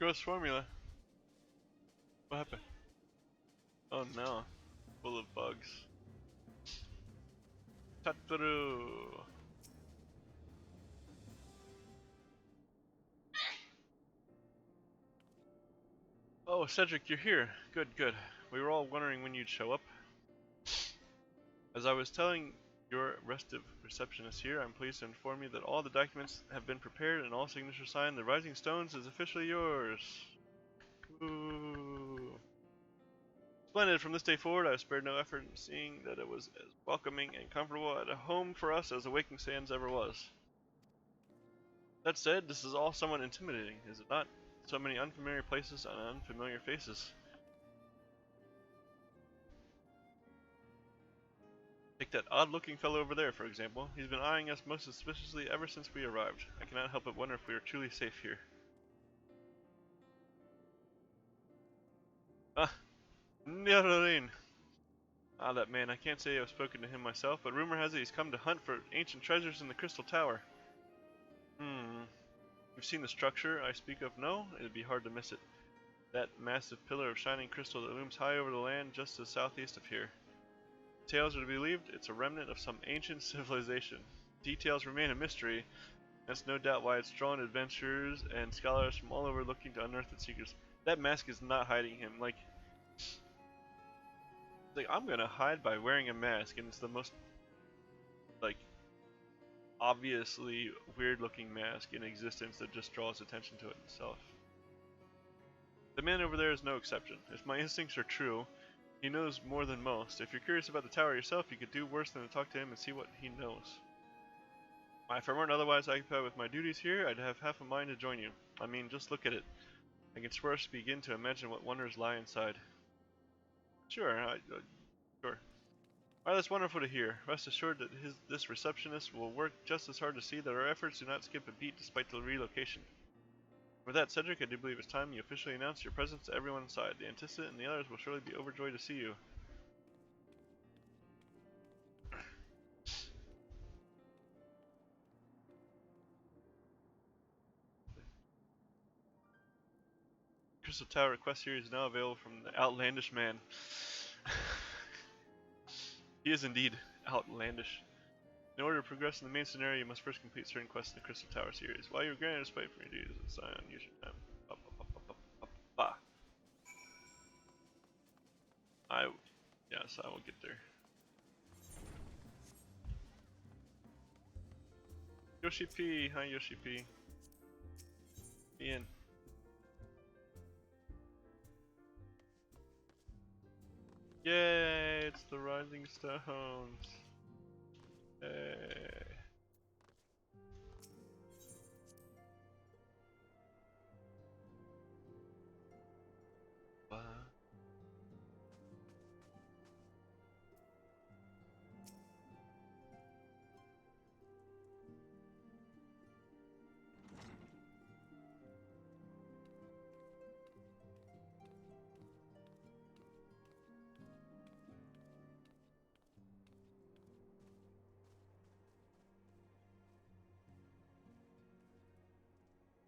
Gross formula. What happened? Oh no. Full of bugs. Taturu. Oh, Cedric, you're here. Good, good. We were all wondering when you'd show up. As I was telling your restive receptionist here, I'm pleased to inform you that all the documents have been prepared and all signatures signed. The Rising Stones is officially yours. Ooh. Splendid. From this day forward, I have spared no effort in seeing that it was as welcoming and comfortable at a home for us as Awakening Sands ever was. That said, this is all somewhat intimidating, is it not? So many unfamiliar places and unfamiliar faces. Take that odd-looking fellow over there, for example. He's been eyeing us most suspiciously ever since we arrived. I cannot help but wonder if we are truly safe here. Ah, Nyarin! Ah, that man. I can't say I've spoken to him myself, but rumor has it he's come to hunt for ancient treasures in the Crystal Tower. You've seen the structure I speak of? No? It'd be hard to miss it. That massive pillar of shining crystal that looms high over the land just to the southeast of here. Tales are to be believed, it's a remnant of some ancient civilization. Details remain a mystery. That's no doubt why it's drawn adventurers and scholars from all over looking to unearth its secrets. That mask is not hiding him. Like I'm gonna hide by wearing a mask, and it's the most like obviously weird looking mask in existence that just draws attention to it itself. The man over there is no exception. If my instincts are true, he knows more than most. If you're curious about the tower yourself, you could do worse than to talk to him and see what he knows. If I weren't otherwise occupied with my duties here, I'd have half a mind to join you. I mean, just look at it. I can scarce begin to imagine what wonders lie inside. Sure, sure. Well, that's wonderful to hear. Rest assured that this receptionist will work just as hard to see that our efforts do not skip a beat despite the relocation. With that, Cedric, I do believe it's time you officially announce your presence to everyone inside. The Anticipate and the others will surely be overjoyed to see you. Crystal Tower request series is now available from the Outlandish Man. He is indeed outlandish. In order to progress in the main scenario, you must first complete certain quests in the Crystal Tower series. While you're granted a spite for your duties and sign on, use your time. Yes, I will get there. Yoshi P, hi Yoshi P. Ian. Yay, it's the Rising Stones. Yay.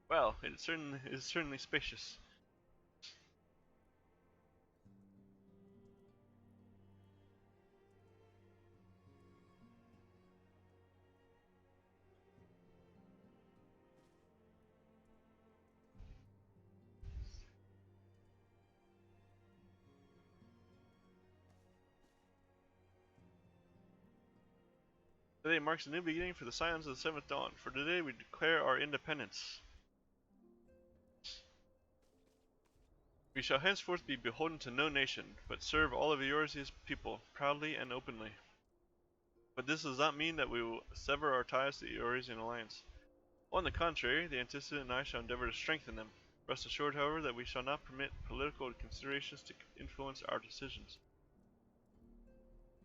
Well, it is certainly spacious. Today marks a new beginning for the Scions of the Seventh Dawn. For today we declare our independence. We shall henceforth be beholden to no nation, but serve all of Eorzea's people, proudly and openly. But this does not mean that we will sever our ties to the Eorzean alliance. On the contrary, the Anticipate and I shall endeavor to strengthen them. Rest assured, however, that we shall not permit political considerations to influence our decisions.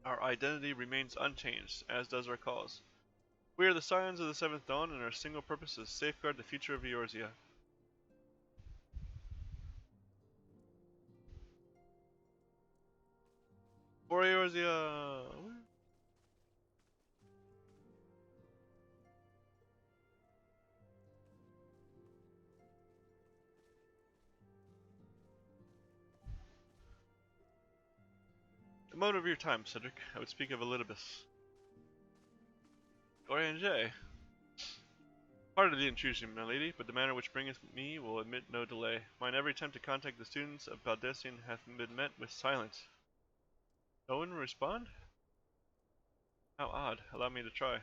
Our identity remains unchanged, as does our cause. We are the Scions of the Seventh Dawn, and our single purpose is to safeguard the future of Eorzea. For Eorzea! motive of your time, Cedric. I would speak of Elidibus. Oriange. Pardon the intrusion, my lady, but the manner which bringeth me will admit no delay. Mine every attempt to contact the students of Baldessian hath been met with silence. No one will respond? How odd. Allow me to try.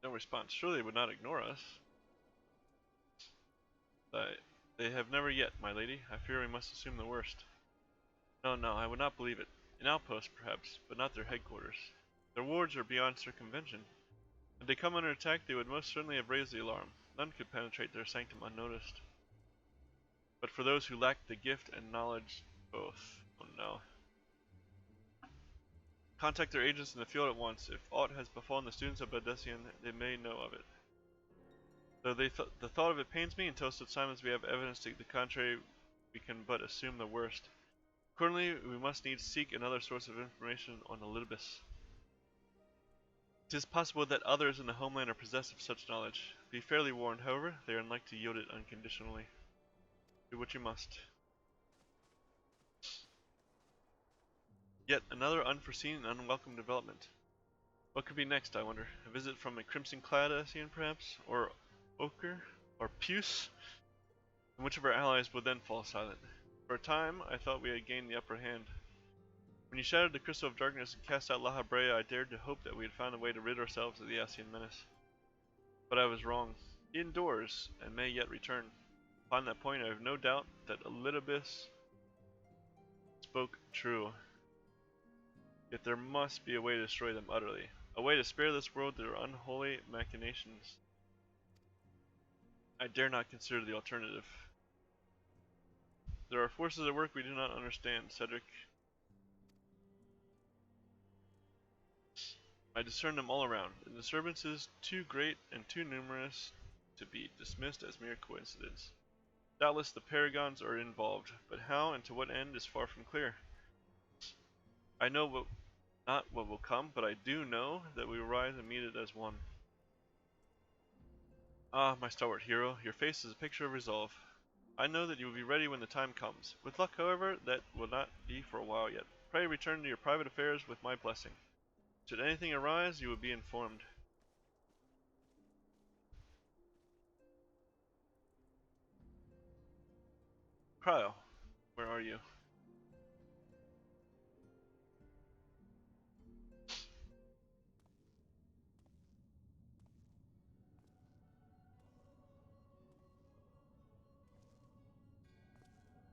No response. Surely they would not ignore us. They have never yet, my lady. I fear we must assume the worst. No, I would not believe it. An outpost, perhaps, but not their headquarters. Their wards are beyond circumvention. If they come under attack, they would most certainly have raised the alarm. None could penetrate their sanctum unnoticed. But for those who lack the gift and knowledge, both. Oh no. Contact their agents in the field at once. If aught has befallen the students of Baldessian, they may know of it. Though the thought of it pains me, until such time as we have evidence to the contrary, we can but assume the worst. Accordingly, we must needs seek another source of information on Elidibus. It is possible that others in the homeland are possessed of such knowledge. Be fairly warned, however, they are unlike to yield it unconditionally. Do what you must. Yet another unforeseen and unwelcome development. What could be next, I wonder? A visit from a crimson-clad Essian, perhaps? Or Ochre? Or Puce? And which of our allies would then fall silent? For a time, I thought we had gained the upper hand. When you shattered the crystal of darkness and cast out La Habrea, I dared to hope that we had found a way to rid ourselves of the Essian menace. But I was wrong. He endures, and may yet return. Upon that point, I have no doubt that Elidibus spoke true. Yet there must be a way to destroy them utterly. A way to spare this world their unholy machinations. I dare not consider the alternative. There are forces at work we do not understand, Cedric. I discern them all around. The disturbances too great and too numerous to be dismissed as mere coincidence. Doubtless the paragons are involved, but how and to what end is far from clear. I know not what will come, but I do know that we will rise and meet it as one. Ah, my stalwart hero, your face is a picture of resolve. I know that you will be ready when the time comes. With luck, however, that will not be for a while yet. Pray return to your private affairs with my blessing. Should anything arise, you will be informed. Cryo, where are you?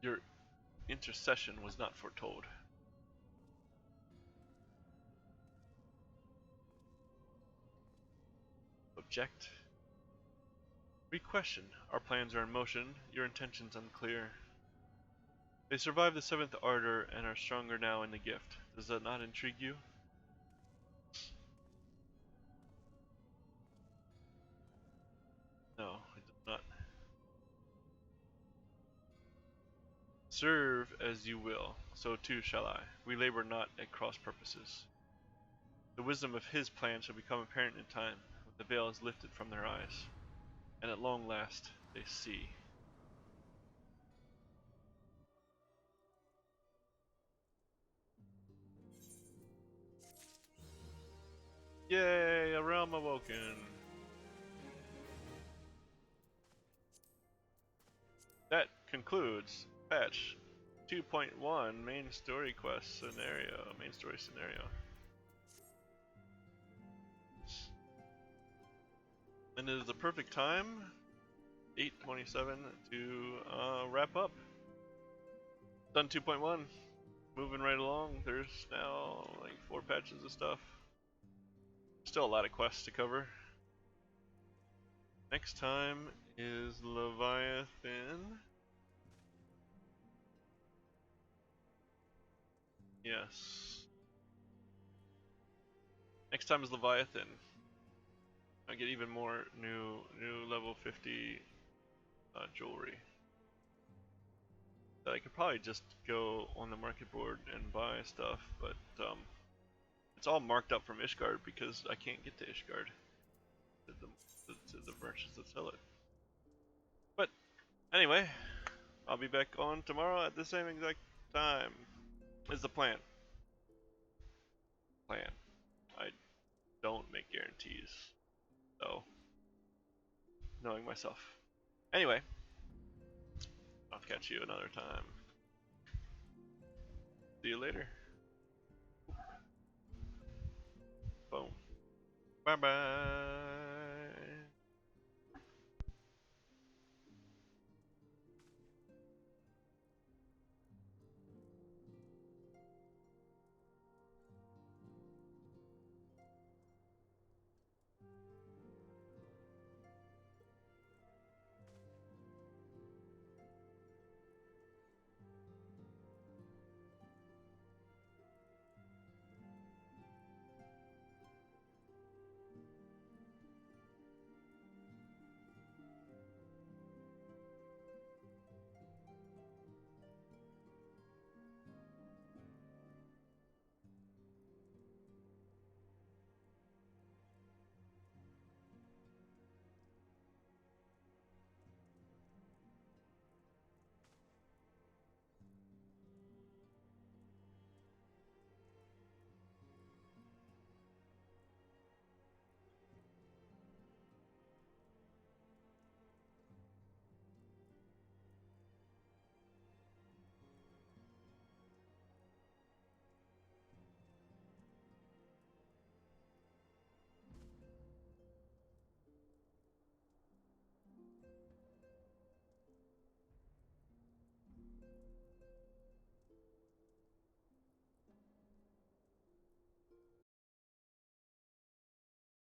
Your intercession was not foretold. Object. Re-question. Our plans are in motion, your intentions unclear. They survived the 7th ardor and are stronger now in the gift. Does that not intrigue you? No, it does not. Serve as you will, so too shall I. We labor not at cross purposes. The wisdom of his plan shall become apparent in time, when the veil is lifted from their eyes, and at long last they see. Yay, a realm awoken! That concludes patch 2.1 main story quest scenario, main story scenario. And it is the perfect time, 8:27, to wrap up. Done 2.1, moving right along. There's now like 4 patches of stuff. Still a lot of quests to cover. Next time is Leviathan. Yes. Next time is Leviathan. I get even more new level 50 jewelry that I could probably just go on the market board and buy stuff, but it's all marked up from Ishgard because I can't get to Ishgard to the merchants that sell it. Anyway, I'll be back on tomorrow at the same exact time. Is the plan. I don't make guarantees, so knowing myself. Anyway, I'll catch you another time. See you later. Boom. Bye bye.